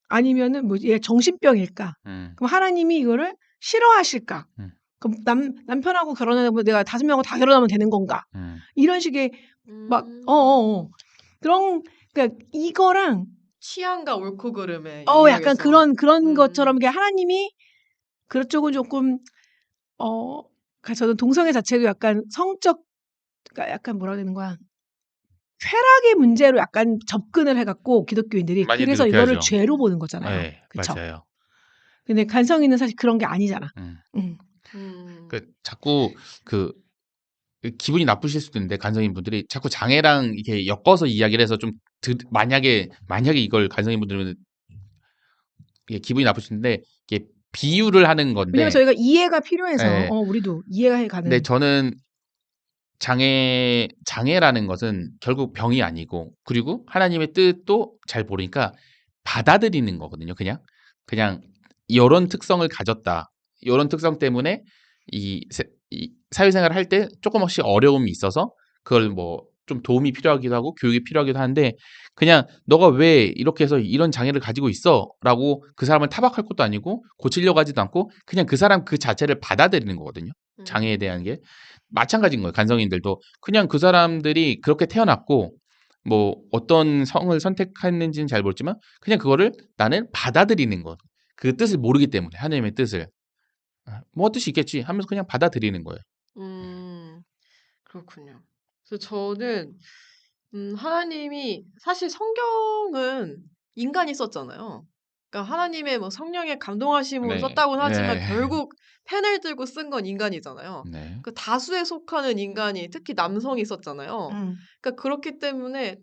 아니면은 얘 정신병일까? 그럼 하나님이 이거를 싫어하실까? 그럼 남편하고 결혼하면 내가 5명하고 다 결혼하면 되는 건가? 이런 식의 막 그런 그러니까 이거랑 취향과 옳고 그름에 약간 그런 것처럼 이게 하나님이 그쪽은 조금 그러니까 저는 동성애 자체도 약간 그러니까 약간 뭐라 그러는 거야? 쾌락의 문제로 약간 접근을 해갖고 기독교인들이 그래서 이거를 하죠. 죄로 보는 거잖아요. 네, 그쵸? 맞아요. 근데 간성이는 사실 그런 게 아니잖아. 자꾸 기분이 나쁘실 수도 있는데 간성인 분들이 자꾸 장애랑 이렇게 엮어서 이야기를 해서 좀 만약에 이걸 간성인 분들은 기분이 나쁘시는데 이게 비유를 하는 건데 왜냐면 저희가 이해가 필요해서 네. 우리도 이해가 가는. 근데 저는 장애라는 것은 결국 병이 아니고 그리고 하나님의 뜻도 잘 모르니까 받아들이는 거거든요. 그냥 이런 특성을 가졌다. 이런 특성 때문에 이 사회생활을 할 때 조금씩 어려움이 있어서 그걸 뭐 좀 도움이 필요하기도 하고 교육이 필요하기도 한데 그냥 너가 왜 이렇게 해서 이런 장애를 가지고 있어라고 그 사람을 타박할 것도 아니고 고치려고 하지도 않고 그냥 그 사람 그 자체를 받아들이는 거거든요. 장애에 대한 게 마찬가지인 거예요. 간성인들도 그냥 그 사람들이 그렇게 태어났고 뭐 어떤 성을 선택했는지는 잘 모르지만 그냥 그거를 나는 받아들이는 것. 그 뜻을 모르기 때문에 하나님의 뜻을. 뭐 뜻이 있겠지 하면서 그냥 받아들이는 거예요. 음, 그렇군요. 그래서 저는 하나님이 사실 성경은 인간이 썼잖아요. 그러니까 하나님의 뭐 성령의 감동하심으로 네. 썼다고는 하지만 예. 결국 펜을 들고 쓴 건 인간이잖아요. 네. 그 다수에 속하는 인간이 특히 남성이 썼잖아요. 그러니까 그렇기 때문에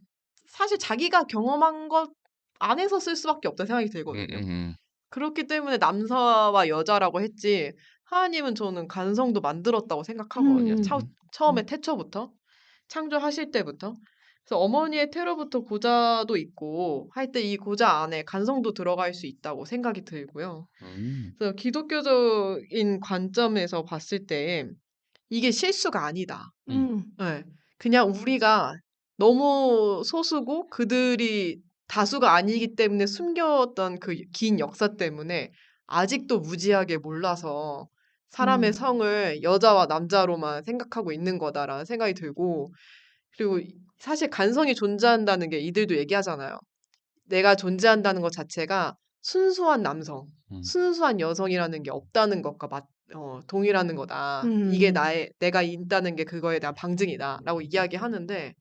사실 자기가 경험한 것 안에서 쓸 수밖에 없다는 생각이 들거든요. 그렇기 때문에 남자와 여자라고 했지 하나님은 저는 간성도 만들었다고 생각하거든요. 처음에 태초부터 창조하실 때부터. 그래서 어머니의 태로부터 고자도 있고 할 때 이 고자 안에 간성도 들어갈 수 있다고 생각이 들고요. 그래서 기독교적인 관점에서 봤을 때 이게 실수가 아니다. 네. 그냥 우리가 너무 소수고 그들이 다수가 아니기 때문에 숨겨왔던 그 긴 역사 때문에 아직도 무지하게 몰라서 사람의 성을 여자와 남자로만 생각하고 있는 거다라는 생각이 들고 그리고 사실 간성이 존재한다는 게 이들도 얘기하잖아요. 내가 존재한다는 것 자체가 순수한 남성, 순수한 여성이라는 게 없다는 것과 동일하는 거다. 이게 내가 있다는 게 그거에 대한 방증이다라고 이야기하는데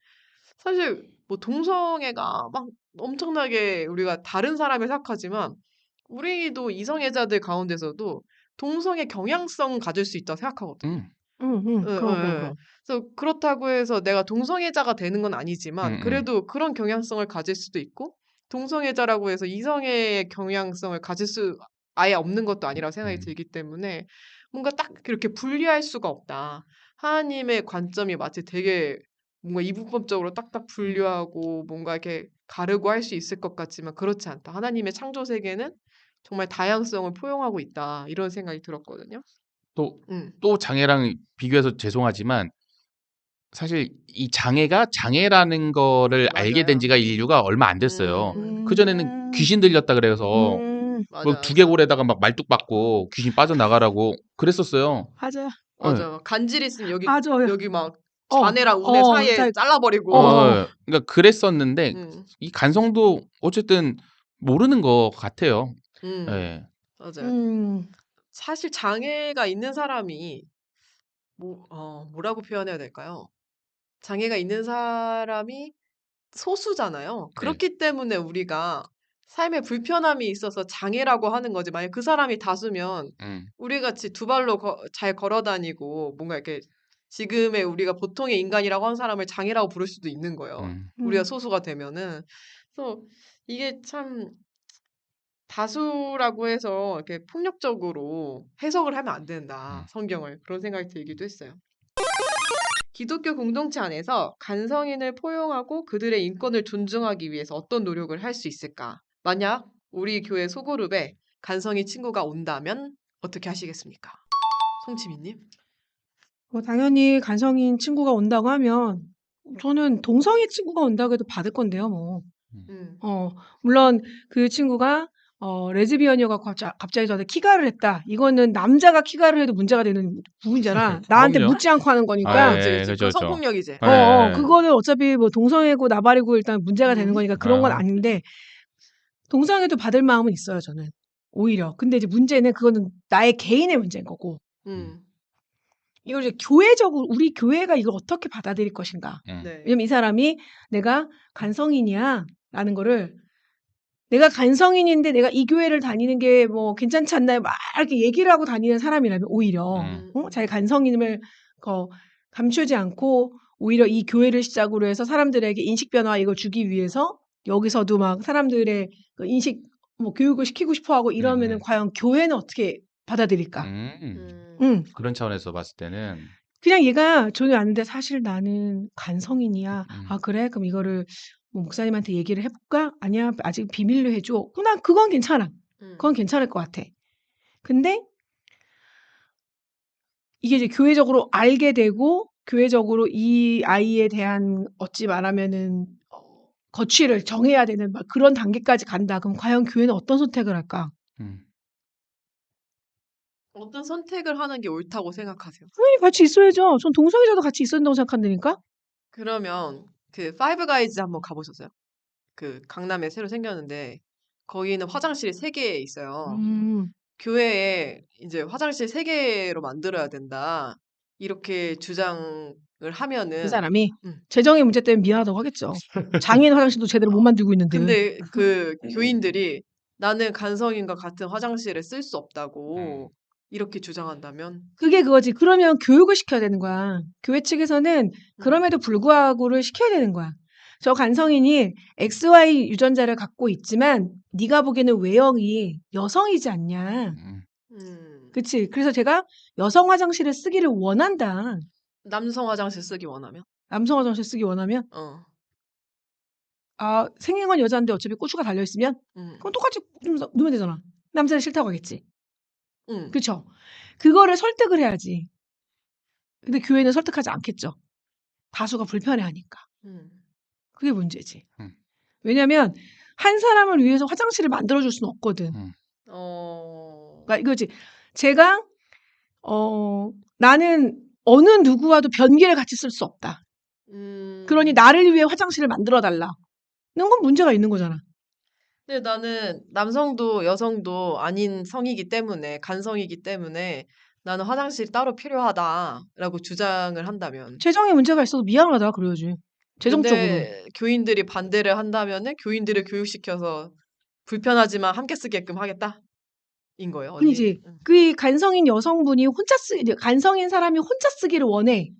사실 뭐 동성애가 막 엄청나게 우리가 다른 사람을 생각하지만 우리도 이성애자들 가운데서도 동성애 경향성 가질 수 있다고 생각하거든요. 예. 그래서 그렇다고 해서 내가 동성애자가 되는 건 아니지만 그래도 그런 경향성을 가질 수도 있고 동성애자라고 해서 이성애의 경향성을 가질 수 아예 없는 것도 아니라고 생각이 들기 때문에 뭔가 딱 그렇게 분리할 수가 없다. 하나님의 관점이 마치 되게 뭔가 이분법적으로 딱딱 분류하고 뭔가 이렇게 가르고 할 수 있을 것 같지만 그렇지 않다. 하나님의 창조 세계는 정말 다양성을 포용하고 있다. 이런 생각이 들었거든요. 또 음. 장애랑 비교해서 죄송하지만 사실 이 장애가 장애라는 거를 알게 된 맞아요. 지가 인류가 얼마 안 됐어요. 그전에는 귀신 들렸다 그래서 뭐 맞아. 두개골에다가 막 말뚝박고 귀신 빠져나가라고 그랬었어요. 맞아요. 예. 맞아. 간질 있으면 맞아요. 여기 막 좌뇌랑 우뇌 사이에 잘라버리고. 그러니까 그랬었는데 음. 이 간성도 어쨌든 모르는 것 같아요. 예. 맞아요. 사실 장애가 있는 사람이 뭐라고 표현해야 될까요? 장애가 있는 사람이 소수잖아요. 네. 그렇기 때문에 우리가 삶에 불편함이 있어서 장애라고 하는 거지. 만약 그 사람이 다수면 우리 같이 두 발로 잘 걸어 다니고 뭔가 이렇게 지금의 우리가 보통의 인간이라고 하는 사람을 장애라고 부를 수도 있는 거예요. 우리가 소수가 되면은. 그래서 이게 참 다수라고 해서 이렇게 폭력적으로 해석을 하면 안 된다. 성경을. 그런 생각이 들기도 했어요. 기독교 공동체 안에서 간성인을 포용하고 그들의 인권을 존중하기 위해서 어떤 노력을 할 수 있을까? 만약 우리 교회 소그룹에 간성인 친구가 온다면 어떻게 하시겠습니까? 송치미님? 당연히 간성인 친구가 온다고 하면 저는 동성애 친구가 온다고 해도 받을 건데요, 뭐. 음. 물론 그 친구가 레즈비언이어서 갑자기 저한테 키가를 했다. 이거는 남자가 키가를 해도 문제가 되는 부분이잖아. 나한테 그럼요. 묻지 않고 하는 거니까. 그치. 그죠, 그건 그죠. 성폭력이지. 그거는 어차피 뭐 동성애고 나발이고 일단 문제가 되는 거니까 그런 건 아닌데 동성애도 받을 마음은 있어요, 저는. 오히려. 근데 이제 문제는 그거는 나의 개인의 문제인 거고. 이걸 이제 교회적으로 우리 교회가 이걸 어떻게 받아들일 것인가. 네. 왜냐면 이 사람이 내가 간성인이야라는 거를 내가 간성인인데 내가 이 교회를 다니는 게 뭐 괜찮지 않나요? 막 이렇게 얘기를 하고 다니는 사람이라면 오히려 자기 간성임을 감추지 않고 오히려 이 교회를 시작으로 해서 사람들에게 인식 변화 이걸 주기 위해서 여기서도 막 사람들의 그 인식 뭐 교육을 시키고 싶어 하고 이러면은 과연 교회는 어떻게 받아들일까? 그런 차원에서 봤을 때는 그냥 얘가 전혀 아는데 사실 나는 간성인이야. 아, 그래? 그럼 이거를 뭐 목사님한테 얘기를 해볼까? 아니야, 아직 비밀로 해줘. 난 그건 괜찮아. 그건 괜찮을 것 같아. 근데 이게 이제 교회적으로 알게 되고 교회적으로 이 아이에 대한 어찌 말하면은 거취를 정해야 되는 막 그런 단계까지 간다. 그럼 과연 교회는 어떤 선택을 할까? 어떤 선택을 하는 게 옳다고 생각하세요? 당연히 같이 있어야죠. 전 동성애자도 같이 있어야 된다고 생각한다니까. 그러면 그 파이브 가이즈 한번 가보셨어요? 그 강남에 새로 생겼는데 거기는 화장실이 3개 있어요. 교회에 이제 화장실 3개로 만들어야 된다. 이렇게 주장을 그 하면은 사람이 음. 재정의 문제 때문에 미안하다고 하겠죠. 장애인 화장실도 제대로 못 만들고 있는데. 근데 그 교인들이 나는 간성인과 같은 화장실을 쓸 수 없다고 이렇게 주장한다면 그게 그거지. 그러면 교육을 시켜야 되는 거야. 교회 측에서는 그럼에도 불구하고를 시켜야 되는 거야. 저 간성인이 XY 유전자를 갖고 있지만 네가 보기에는 외형이 여성이지 않냐. 그치? 그래서 제가 여성 화장실을 쓰기를 원한다. 남성 화장실 쓰기 원하면? 남성 화장실 쓰기 원하면 어. 아 생긴 건 여자인데 어차피 고추가 달려있으면 그럼 똑같이 누면 되잖아. 남자는 싫다고 하겠지. 그쵸? 그거를 설득을 해야지. 근데 교회는 설득하지 않겠죠. 다수가 불편해하니까. 그게 문제지. 왜냐면 한 사람을 위해서 화장실을 만들어줄 수는 없거든. 그러니까 이거지. 제가 나는 어느 누구와도 변기를 같이 쓸 수 없다. 그러니 나를 위해 화장실을 만들어달라. 이건 문제가 있는 거잖아. 근데 나는 남성도 여성도 아닌 성이기 때문에 간성이기 때문에 나는 화장실이 따로 필요하다라고 주장을 한다면 재정에 문제가 있어도 미안하다 그래야지. 재정적으로. 근데 교인들이 반대를 한다면은 교인들을 교육시켜서 불편하지만 함께 쓰게끔 하겠다? 인 거예요, 언니. 아니지. 그 간성인 여성분이 간성인 사람이 혼자 쓰기를 원해.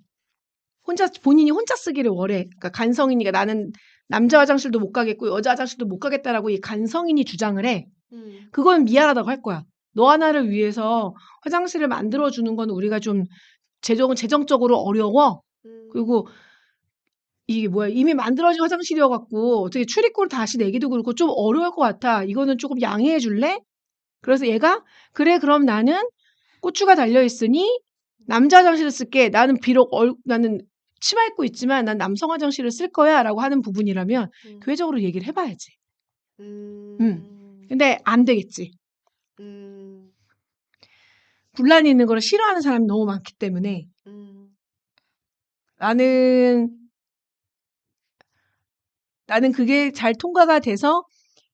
본인이 혼자 쓰기를 원해. 그러니까 간성이니까 나는 남자 화장실도 못 가겠고 여자 화장실도 못 가겠다라고 이 간성인이 주장을 해. 그건 미안하다고 할 거야. 너 하나를 위해서 화장실을 만들어주는 건 우리가 좀 재정적으로 어려워. 그리고 이게 뭐야 이미 만들어진 화장실이어갖고 어떻게 출입구를 다시 내기도 그렇고 좀 어려울 것 같아. 이거는 조금 양해해 줄래? 그래서 얘가 그래 그럼 나는 고추가 달려있으니 남자 화장실을 쓸게. 나는 비록 나는 치마 입고 있지만 난 남성 화장실을 쓸 거야 라고 하는 부분이라면 교회적으로 얘기를 해봐야지. 근데 안 되겠지. 분란이 있는 걸 싫어하는 사람이 너무 많기 때문에 나는 그게 잘 통과가 돼서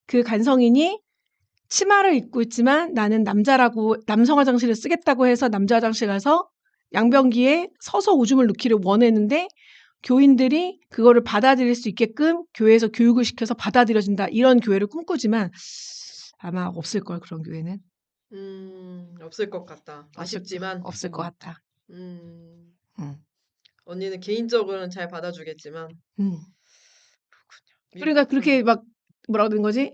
그 간성인이 치마를 입고 있지만 나는 남성 화장실을 쓰겠다고 해서 남자 화장실 가서 양변기에 서서 오줌을 넣기를 원했는데 교인들이 그거를 받아들일 수 있게끔 교회에서 교육을 시켜서 받아들여진다. 이런 교회를 꿈꾸지만 아마 없을 걸 그런 교회는. 없을 것 같다. 아쉽지만 없을 것 같다. 언니는 개인적으로는 잘 받아주겠지만 그러니까 그렇게 막 뭐라고 하는 거지?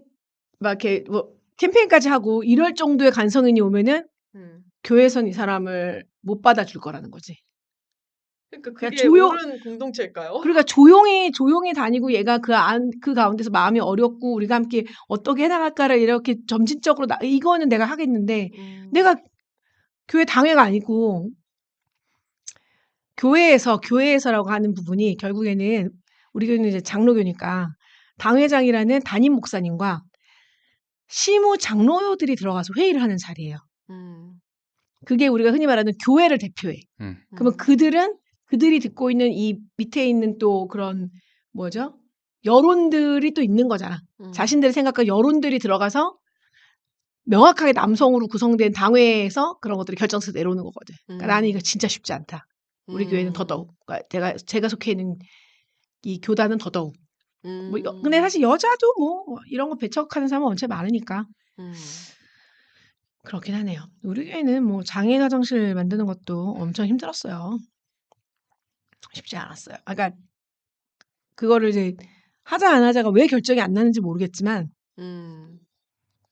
막 이렇게 뭐 캠페인까지 하고 이럴 정도의 간성인이 오면은 교회에선 이 사람을 못 받아줄 거라는 거지. 그러니까 그냥 그게 옳은 공동체일까요? 그러니까 조용히 다니고 얘가 그 가운데서 마음이 어렵고 우리가 함께 어떻게 해나갈까를 이렇게 점진적으로 이거는 내가 하겠는데 내가 교회 당회가 아니고 교회에서라고 하는 부분이 결국에는 우리 교회는 이제 장로교니까 당회장이라는 담임 목사님과 시무 장로들이 들어가서 회의를 하는 자리예요. 그게 우리가 흔히 말하는 교회를 대표해. 그러면 그들이 듣고 있는 이 밑에 있는 또 그런 뭐죠? 여론들이 또 있는 거잖아. 자신들의 생각과 여론들이 들어가서 명확하게 남성으로 구성된 당회에서 그런 것들이 결정해서 내려오는 거거든. 그러니까 나는 이거 진짜 쉽지 않다. 우리 교회는 더더욱. 그러니까 제가 속해 있는 이 교단은 더더욱. 근데 사실 여자도 뭐 이런 거 배척하는 사람은 원체 많으니까. 그렇긴 하네요. 우리 교회는 뭐 장애인 화장실 만드는 것도 엄청 힘들었어요. 쉽지 않았어요. 그러니까 그거를 이제 하자 안 하자가 왜 결정이 안 나는지 모르겠지만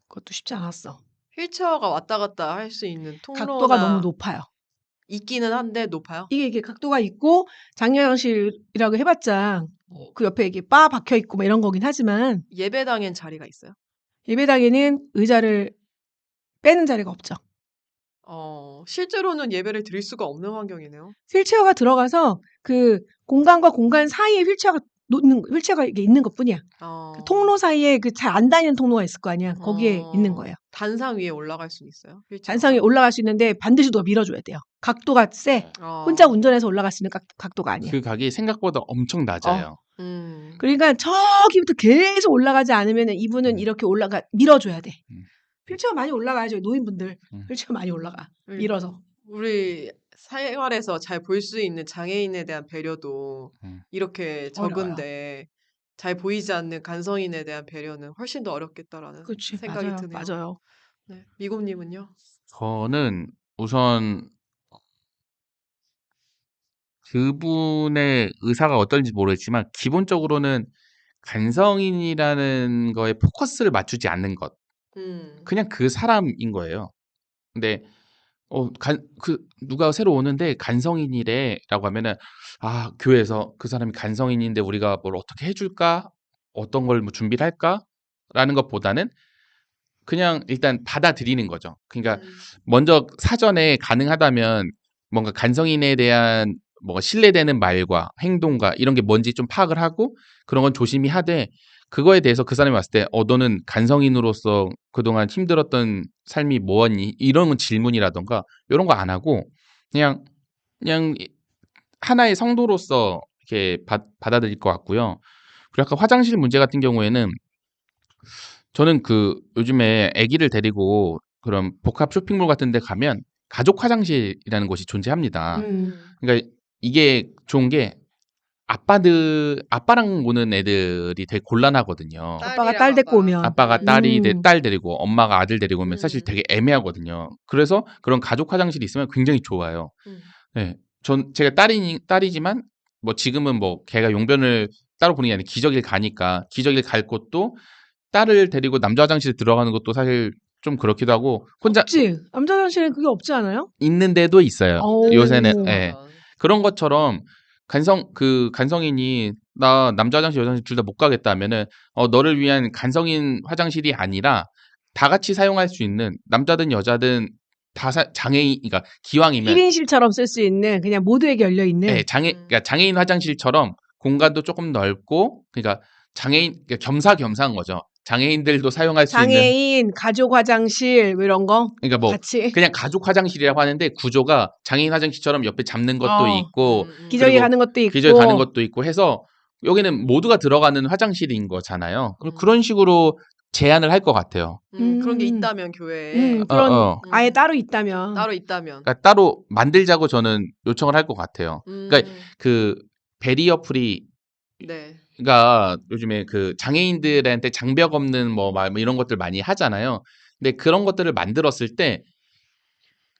그것도 쉽지 않았어. 휠체어가 왔다 갔다 할 수 있는 각도가 너무 통로나 높아요. 있기는 한데 높아요? 이게 각도가 있고 장애 화장실이라고 해봤자 그 옆에 이게 바 박혀 있고 뭐 이런 거긴 하지만 예배당엔 자리가 있어요? 예배당에는 의자를 빼는 자리가 없죠. 실제로는 예배를 드릴 수가 없는 환경이네요. 휠체어가 들어가서 그 공간과 공간 사이에 휠체어가 이게 있는 것뿐이야. 그 통로 사이에 그 잘 안 다니는 통로가 있을 거 아니야. 거기에 있는 거예요. 단상 위에 올라갈 수는 있어요? 휠체어가? 단상에 올라갈 수 있는데 반드시 누가 밀어줘야 돼요. 각도가 세. 혼자 운전해서 올라갈 수 있는 각도가 아니야. 그 각이 생각보다 엄청 낮아요. 그러니까 저기부터 계속 올라가지 않으면 이분은 이렇게 밀어줘야 돼. 휠체어 많이 올라가야죠. 노인분들 휠체어 많이 올라가. 밀어서. 우리 생활에서 잘 볼 수 있는 장애인에 대한 배려도 이렇게 적은데 잘 보이지 않는 간성인에 대한 배려는 훨씬 더 어렵겠다라는 그치, 생각이 맞아요. 드네요. 맞아요. 네. 미곰님은요? 저는 우선 그분의 의사가 어떨지 모르겠지만 기본적으로는 간성인이라는 거에 포커스를 맞추지 않는 것. 그냥 그 사람인 거예요. 근데 누가 새로 오는데 간성인이래라고 하면은 교회에서 그 사람이 간성인인데 우리가 뭘 어떻게 해줄까? 어떤 걸 뭐 준비를 할까?라는 것보다는 그냥 일단 받아들이는 거죠. 그러니까 먼저 사전에 가능하다면 뭔가 간성인에 대한 뭐 신뢰되는 말과 행동과 이런 게 뭔지 좀 파악을 하고 그런 건 조심히 하되 그거에 대해서 그 사람이 왔을 때 너는 간성인으로서 그동안 힘들었던 삶이 뭐였니? 이런 질문이라던가 이런 거 안 하고 그냥 하나의 성도로서 이렇게 받아들일 것 같고요. 그리고 아까 화장실 문제 같은 경우에는 저는 요즘에 아기를 데리고 그런 복합 쇼핑몰 같은 데 가면 가족 화장실이라는 곳이 존재합니다. 그러니까 이게 좋은 게 아빠랑 오는 애들이 되게 곤란하거든요. 아빠가 딸 데리고 오면. 아빠가 딸 데리고 엄마가 아들 데리고 오면 사실 되게 애매하거든요. 그래서 그런 가족 화장실이 있으면 굉장히 좋아요. 네. 제가 딸이지만 뭐 지금은 뭐 걔가 용변을 따로 보는 게 아니라 기저귀를 가니까 기저귀를 갈 곳도 딸을 데리고 남자 화장실 들어가는 것도 사실 좀 그렇기도 하고 혼자 없지. 남자 화장실에 그게 없지 않아요? 있는 데도 있어요. 오. 요새는 그런 것처럼 간성인이 나 남자 화장실 여자 화장실 둘 다 못 가겠다 하면은 너를 위한 간성인 화장실이 아니라 다 같이 사용할 수 있는 남자든 여자든 다 장애인 그러니까 기왕이면 1인실처럼 쓸 수 있는 그냥 모두에게 열려 있는. 그러니까 장애인 화장실처럼 공간도 조금 넓고 그러니까 그러니까 겸사겸사한 거죠. 장애인들도 사용할 수 있는 장애인 가족 화장실 뭐 이런 거 그러니까 뭐 같이 그냥 가족 화장실이라고 하는데 구조가 장애인 화장실처럼 옆에 잡는 것도 있고 기저귀 그리고 가는 것도 있고 기저귀 가는 것도 있고 해서 여기는 모두가 들어가는 화장실인 거잖아요. 그런 식으로 제안을 할 것 같아요. 그런 게 있다면 교회에 그런 아예 따로 있다면 그러니까 따로 만들자고 저는 요청을 할 것 같아요. 그러니까 베리어 프리 네. 가 요즘에 장애인들한테 장벽 없는 뭐 이런 것들 많이 하잖아요. 근데 그런 것들을 만들었을 때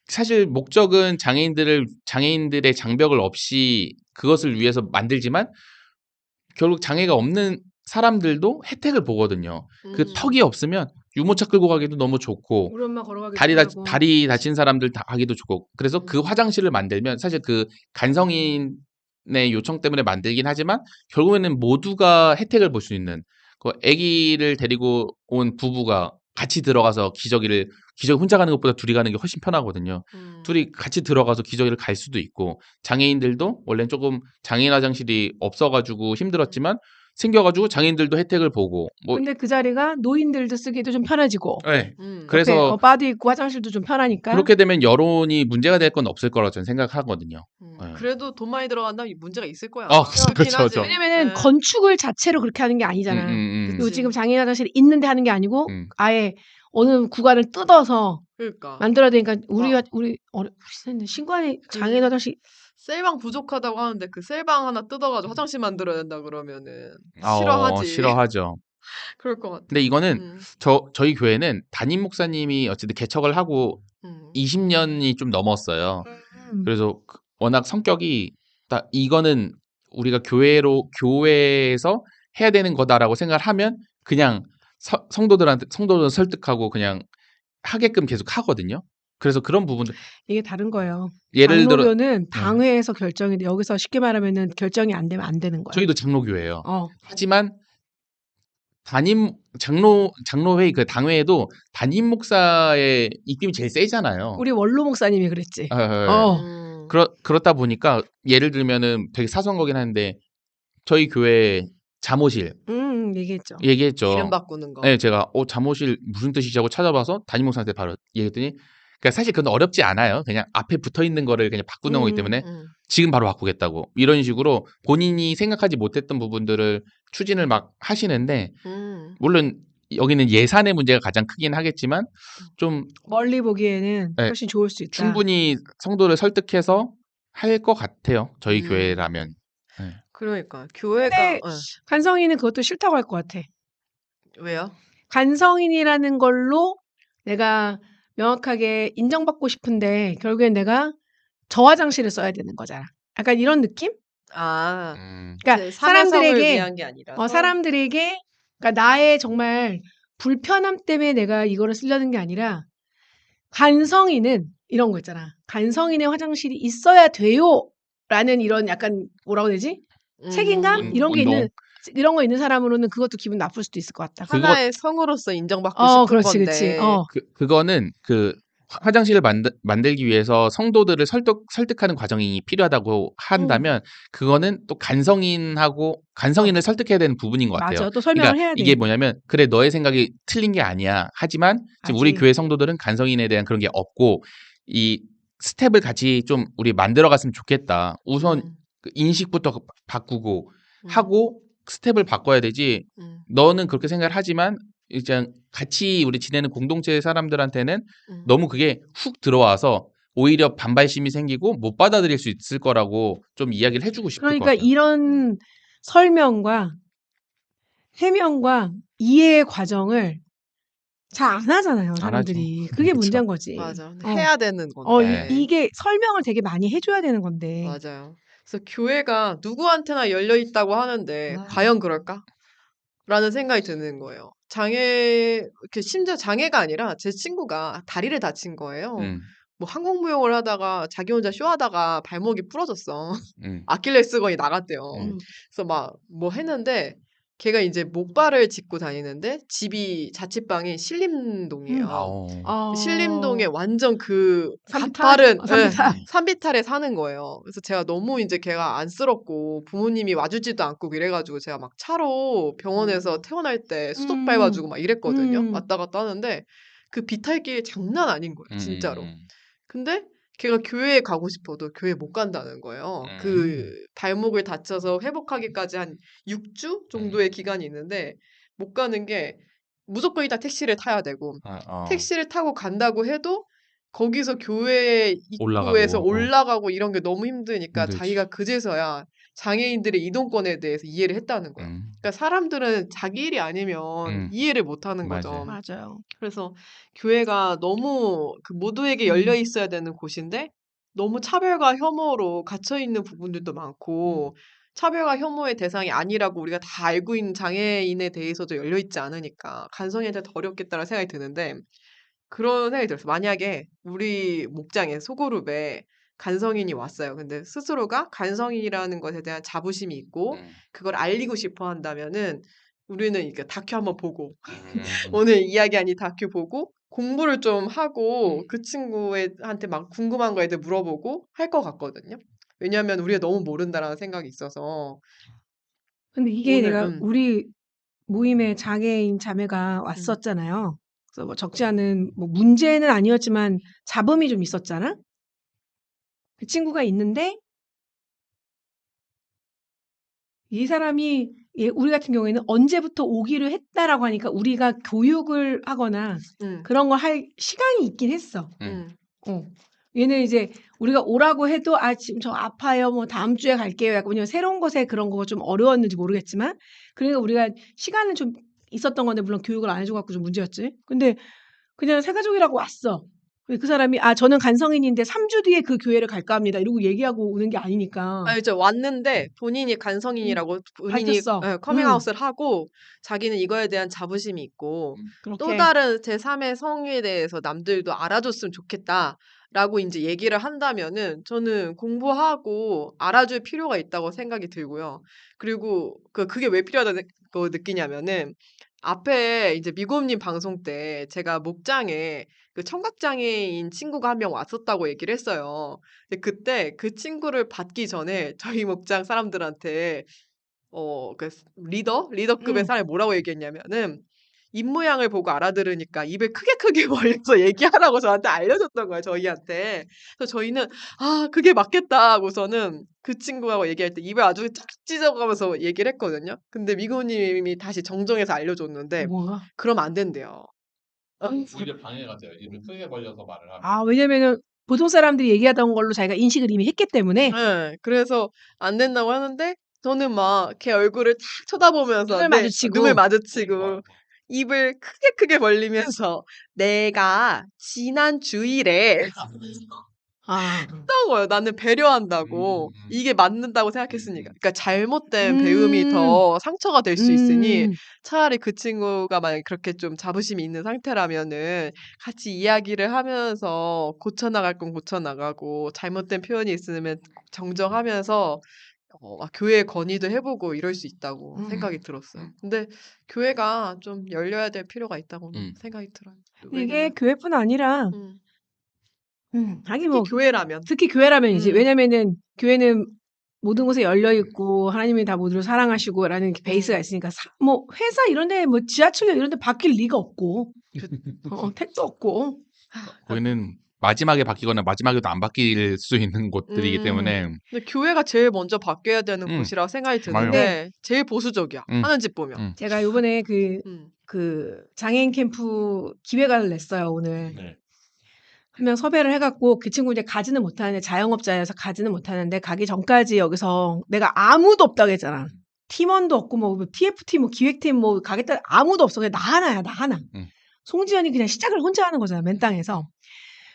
사실 목적은 장애인들의 장벽을 없이 그것을 위해서 만들지만 결국 장애가 없는 사람들도 혜택을 보거든요. 그 턱이 없으면 유모차 끌고 가기도 너무 좋고 우리 엄마 걸어가기도 다리 다친 사람들 다 가기도 좋고 그래서 그 화장실을 만들면 사실 간성인의 요청 때문에 만들긴 하지만 결국에는 모두가 혜택을 볼 수 있는 아기를 데리고 온 부부가 같이 들어가서 기저귀 혼자 가는 것보다 둘이 가는 게 훨씬 편하거든요. 둘이 같이 들어가서 기저귀를 갈 수도 있고 장애인들도 원래는 조금 장애인 화장실이 없어가지고 힘들었지만 생겨가지고 장애인들도 혜택을 보고 근데 그 자리가 노인들도 쓰기도 좀 편해지고 네. 그래서 바도 있고 화장실도 좀 편하니까 그렇게 되면 여론이 문제가 될 건 없을 거라고 저는 생각하거든요. 네. 그래도 돈 많이 들어간다면 문제가 있을 거야. 그렇죠. 왜냐면은 건축을 자체로 그렇게 하는 게 아니잖아. 그리고 지금 장애인 화장실이 있는데 하는 게 아니고 아예 어느 구간을 뜯어서 만들어야 되니까 우리 신관에 장애인 화장실 셀방 부족하다고 하는데 그 셀방 하나 뜯어가지고 화장실 만들어야 된다 그러면은 싫어하지. 싫어하죠. 그럴 것 같아. 근데 이거는 저희 교회는 담임 목사님이 어쨌든 개척을 하고 20년이 좀 넘었어요. 그래서 워낙 성격이 딱 이거는 우리가 교회에서 해야 되는 거다라고 생각을 하면 그냥 성도들은 설득하고 그냥 하게끔 계속 하거든요. 그래서 그런 부분들 이게 다른 거예요. 예를 들어 장로교는 당회에서 결정이 돼. 여기서 쉽게 말하면은 결정이 안 되면 안 되는 거야. 저희도 장로교회예요. 하지만 장로회의 당회에도 담임 목사의 입김이 제일 세잖아요. 우리 원로 목사님이 그랬지. 그렇다 보니까 예를 들면은 되게 사소한 거긴 한데 저희 교회 잠옷실 얘기했죠. 이름 바꾸는 거. 네, 제가 잠옷실 무슨 뜻이지 하고 찾아봐서 담임 목사한테 바로 얘기했더니 그러니까 사실 그건 어렵지 않아요. 그냥 앞에 붙어 있는 거를 그냥 바꾸는 거기 때문에 지금 바로 바꾸겠다고 이런 식으로 본인이 생각하지 못했던 부분들을 추진을 막 하시는데 물론 여기는 예산의 문제가 가장 크긴 하겠지만 좀 멀리 보기에는 네, 훨씬 좋을 수 있다. 충분히 성도를 설득해서 할 것 같아요. 저희 교회라면. 네. 그러니까 교회가 근데 간성인은 그것도 싫다고 할 것 같아. 왜요? 간성인이라는 걸로 내가 명확하게 인정받고 싶은데 결국엔 내가 저 화장실을 써야 되는 거잖아. 약간 이런 느낌? 아, 그러니까 제 사명성을 사람들에게 위한 게 아니라서. 사람들에게 그러니까 나의 정말 불편함 때문에 내가 이거를 쓰려는 게 아니라 간성인은 이런 거 있잖아. 간성인의 화장실이 있어야 돼요라는 이런 약간 뭐라고 해야 되지? 책임감 이런 게 운동. 있는 이런 거 있는 사람으로는 그것도 기분 나쁠 수도 있을 것 같다. 그거 하나의 성으로서 인정받고 싶은 그렇지, 그렇지. 건데. 그거는 그 화장실을 만들기 위해서 성도들을 설득하는 과정이 필요하다고 한다면 그거는 또 간성인을 설득해야 되는 부분인 것 같아요. 맞아. 또 설명을 그러니까 해야 돼. 이게 뭐냐면 그래 너의 생각이 틀린 게 아니야. 하지만 지금 우리 아직. 교회 성도들은 간성인에 대한 그런 게 없고 이 스텝을 같이 좀 우리 만들어갔으면 좋겠다. 우선 그 인식부터 바꾸고 하고 스텝을 바꿔야 되지. 너는 그렇게 생각을 하지만 이제 같이 우리 지내는 공동체 사람들한테는 너무 그게 훅 들어와서 오히려 반발심이 생기고 못 받아들일 수 있을 거라고 좀 이야기를 해주고 싶을 것 그러니까 같아요. 이런 설명과 해명과 이해의 과정을 잘 안 하잖아요, 안 사람들이. 하죠. 그게 그쵸. 문제인 거지. 맞아. 해야 되는 이, 건데. 이게 설명을 되게 많이 해줘야 되는 건데. 맞아요. 그래서 교회가 누구한테나 열려 있다고 하는데 아. 과연 그럴까? 라는 생각이 드는 거예요. 심지어 장애가 아니라 제 친구가 다리를 다친 거예요. 뭐 항공무용을 하다가 자기 혼자 쇼하다가 발목이 부러졌어. 아킬레스건이 나갔대요. 그래서 막 뭐 했는데 걔가 이제 목발을 짚고 다니는데 집이 자취방이 신림동이에요. 신림동에 완전 그 산비탈? 산비탈에 사는 거예요. 그래서 제가 너무 이제 걔가 안쓰럽고 부모님이 와주지도 않고 이래가지고 제가 막 차로 병원에서 퇴원할 때 수도 밟아주고 막 이랬거든요. 왔다 갔다 하는데 그 비탈길이 장난 아닌 거예요. 진짜로. 근데 걔가 교회에 가고 싶어도 교회에 못 간다는 거예요. 그 발목을 다쳐서 회복하기까지 한 6주 정도의 기간이 있는데 못 가는 게 무조건 일단 택시를 타야 되고 택시를 타고 간다고 해도 거기서 교회 입구에서 올라가고 이런 게 너무 힘드니까 힘들지. 자기가 그제서야 장애인들의 이동권에 대해서 이해를 했다는 거예요. 그러니까 사람들은 자기 일이 아니면 이해를 못 하는 거죠. 맞아요. 그래서 교회가 너무 그 모두에게 열려 있어야 되는 곳인데 너무 차별과 혐오로 갇혀 있는 부분들도 많고 차별과 혐오의 대상이 아니라고 우리가 다 알고 있는 장애인에 대해서도 열려 있지 않으니까 간성애한테 더 어렵겠다는 생각이 드는데 그런 생각이 들었어요. 만약에 우리 목장에 소그룹에 간성인이 왔어요. 근데 스스로가 간성인이라는 것에 대한 자부심이 있고 그걸 알리고 싶어 한다면은 우리는 이게 다큐 한번 보고 오늘 이야기한 이 다큐 보고 공부를 좀 하고 그 친구한테 막 궁금한 거 애들 물어보고 할 것 같거든요. 왜냐하면 우리가 너무 모른다라는 생각이 있어서 근데 이게 오늘 내가 우리 모임에 장애인 자매가 왔었잖아요. 그래서 뭐 적지 않은 뭐 문제는 아니었지만 잡음이 좀 있었잖아. 그 친구가 있는데 이 사람이 우리 같은 경우에는 언제부터 오기로 했다라고 하니까 우리가 교육을 하거나 그런 걸 할 시간이 있긴 했어. 얘는 이제 우리가 오라고 해도 지금 저 아파요. 뭐 다음 주에 갈게요. 약간 왜냐면 새로운 곳에 그런 거가 좀 어려웠는지 모르겠지만 그러니까 우리가 시간은 좀 있었던 건데 물론 교육을 안 해줘 갖고 좀 문제였지. 근데 그냥 새 가족이라고 왔어. 그 사람이 저는 간성인인데 3주 뒤에 그 교회를 갈까 합니다. 이러고 얘기하고 오는 게 아니니까. 이제 왔는데 본인이 간성인이라고 본인이 밝혔어. 커밍아웃을 하고 자기는 이거에 대한 자부심이 있고 또 그렇게. 다른 제3의 성에 대해서 남들도 알아줬으면 좋겠다라고 이제 얘기를 한다면은 저는 공부하고 알아줄 필요가 있다고 생각이 들고요. 그리고 그게 왜 필요하다고 느끼냐면은 앞에 이제 미고님 방송 때 제가 목장에 그 청각장애인 친구가 한 명 왔었다고 얘기를 했어요. 근데 그때 그 친구를 받기 전에 저희 목장 사람들한테 그 리더급의 사람이 뭐라고 얘기했냐면은 입 모양을 보고 알아들으니까 입을 크게 벌려서 얘기하라고 저한테 알려줬던 거예요, 저희한테. 그래서 저희는 그게 맞겠다 하고서는 그 친구하고 얘기할 때 입을 아주 쫙 찢어가면서 얘기를 했거든요. 근데 미구님이 다시 정정해서 알려줬는데 뭐가? 그러면 안 된대요. 오히려 방해가 돼요. 입을 크게 벌려서 말을 하면. 왜냐면은 보통 사람들이 얘기하던 걸로 자기가 인식을 이미 했기 때문에 네, 그래서 안 된다고 하는데 저는 막 걔 얼굴을 탁 쳐다보면서 눈을 마주치고. 눈을 마주치고 그러니까. 입을 크게 벌리면서 내가 지난 주일에 했던 거예요. 나는 배려한다고. 이게 맞는다고 생각했으니까. 그러니까 잘못된 배움이 더 상처가 될 수 있으니 차라리 그 친구가 만약에 그렇게 좀 자부심이 있는 상태라면은 같이 이야기를 하면서 고쳐나갈 건 고쳐나가고 잘못된 표현이 있으면 정정하면서 막 교회 건의도 해보고 이럴 수 있다고 생각이 들었어요. 근데 교회가 좀 열려야 될 필요가 있다고 생각이 들어요. 이게 왜냐면 교회뿐 아니라 하긴 특히 뭐 교회라면. 특히 교회라면이지. 음. 왜냐면은 교회는 모든 곳에 열려 있고 하나님이 다 모두를 사랑하시고라는 베이스가 있으니까 뭐 회사 이런 데 뭐 지하철역 이런 데 바뀔 리가 없고 택도 없고 거기는 마지막에 바뀌거나 마지막에도 안 바뀔 수 있는 곳들이기 때문에 근데 교회가 제일 먼저 바뀌어야 되는 곳이라고 생각이 드는데 제일 보수적이야. 하는 짓 보면. 제가 요번에 그 장애인 캠프 기획안을 냈어요, 오늘. 네. 한 명 섭외를 해갖고 그 친구 이제 가지는 못하는데 자영업자여서 가지는 못하는데 가기 전까지 여기서 내가 아무도 없다고 했잖아. 팀원도 없고 뭐 TF팀 뭐 기획팀 뭐 가겠다 아무도 없어. 그냥 나 하나야, 나 하나. 송지연이 그냥 시작을 혼자 하는 거잖아, 맨 땅에서.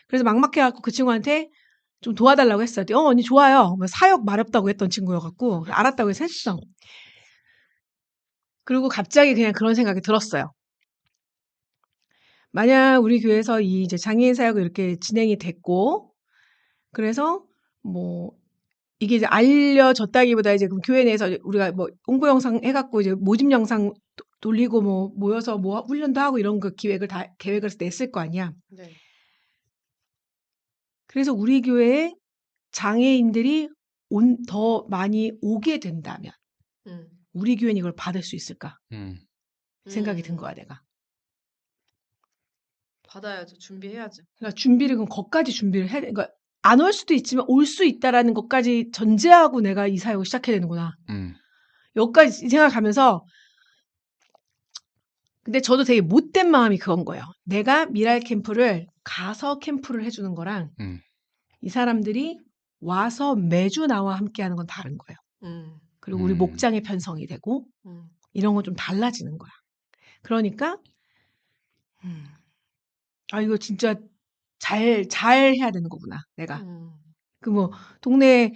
그래서 막막해갖고 그 친구한테 좀 도와달라고 했어요. 언니 좋아요. 뭐 사역 마렵다고 했던 친구여갖고 알았다고 해서 했어. 그리고 갑자기 그냥 그런 생각이 들었어요. 만약 우리 교회에서 이 이제 장애인 사역이 이렇게 진행이 됐고, 그래서 뭐 이게 이제 알려졌다기보다 이제 그럼 교회 내에서 우리가 뭐 홍보 영상 해갖고 이제 모집 영상 돌리고 뭐 모여서 뭐 훈련도 하고 이런 거 계획을 해서 냈을 거 아니야. 네. 그래서 우리 교회에 장애인들이 더 많이 오게 된다면 우리 교회는 이걸 받을 수 있을까 생각이 든 거야, 내가. 받아야죠. 준비해야죠. 그러니까 준비를 그럼 거기까지 준비를 해야 돼. 그러니까 안 올 수도 있지만 올 수 있다라는 것까지 전제하고 내가 이 사역을 시작해야 되는구나. 여기까지 생각하면서 근데 저도 되게 못된 마음이 그건 거예요. 내가 미랄 캠프를 가서 캠프를 해주는 거랑 이 사람들이 와서 매주 나와 함께하는 건 다른 거예요. 그리고 우리 목장에 편성이 되고 이런 건 좀 달라지는 거야. 그러니까 이거 진짜 잘 해야 되는 거구나, 내가. 그 뭐 동네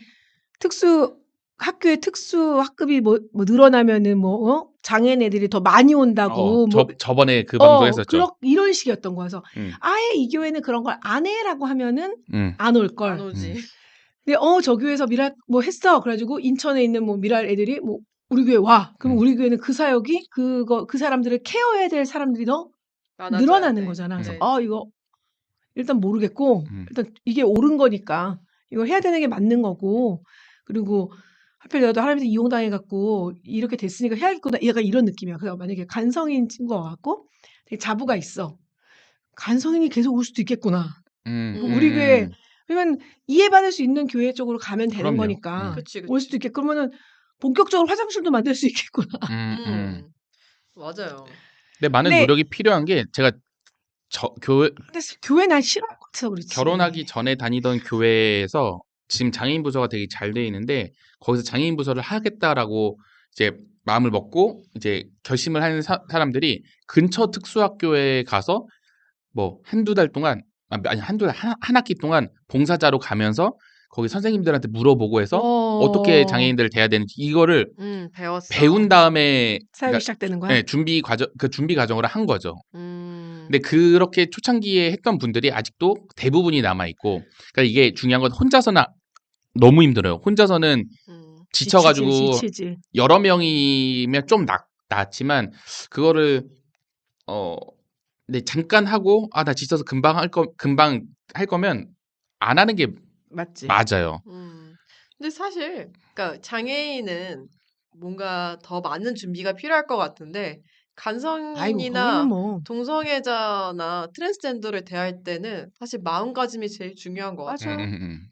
학교에 특수 학급이 뭐 늘어나면은 뭐 장애인 애들이 더 많이 온다고 저번에 그 방송 했었죠. 이런 식이었던 거여서 아예 이 교회는 그런 걸 안 해라고 하면은 안 올 걸. 안 오지. 근데 저 교회에서 미랄 뭐 했어. 그래가지고 인천에 있는 뭐 미랄 애들이 뭐 우리 교회 와. 그럼 우리 교회는 그 사역이 그 사람들을 케어해야 될 사람들이 더 늘어나는 거잖아. 그래서 이거 일단 모르겠고 일단 이게 옳은 거니까 이거 해야 되는 게 맞는 거고 그리고 하필 내가 하나님한테 이용당해갖고 이렇게 됐으니까 해야겠구나. 얘가 이런 느낌이야. 그래서 만약에 간성인 친구가 갖고 되게 자부가 있어. 간성인이 계속 올 수도 있겠구나. 우리 교회 그러면 이해받을 수 있는 교회 쪽으로 가면 되는 그럼요. 거니까 그치. 올 수도 있겠고 그러면은 본격적으로 화장실도 만들 수 있겠구나. 맞아요. 근데 많은 근데- 노력이 필요한 게 제가 근데 교회 난 싫어할 것 같아서 그렇지. 결혼하기 전에 다니던 교회에서 지금 장애인 부서가 되게 잘 돼 있는데 거기서 장애인 부서를 하겠다라고 이제 마음을 먹고 이제 결심을 하는 사람들이 근처 특수학교에 가서 뭐 한두 달 동안 아니 한 학기 동안 봉사자로 가면서 거기 선생님들한테 물어보고 해서 어떻게 장애인들을 대해야 되는지 이거를 배웠어. 배운 다음에 사역이 그러니까 시작되는 거야. 네, 준비 과정을 한 거죠. 근데 그렇게 초창기에 했던 분들이 아직도 대부분이 남아 있고, 그러니까 이게 중요한 건 혼자서는 너무 힘들어요. 혼자서는 지쳐가지고 지치지. 여러 명이면 좀 낫지만 그거를 근데 잠깐 하고 나 지쳐서 금방 할 거면 안 하는 게 맞지. 맞아요. 근데 사실 그러니까 장애인은 뭔가 더 많은 준비가 필요할 것 같은데 아이고, 간성인이나 그거는 뭐. 동성애자나 트랜스젠더를 대할 때는 사실 마음가짐이 제일 중요한 것 같아요.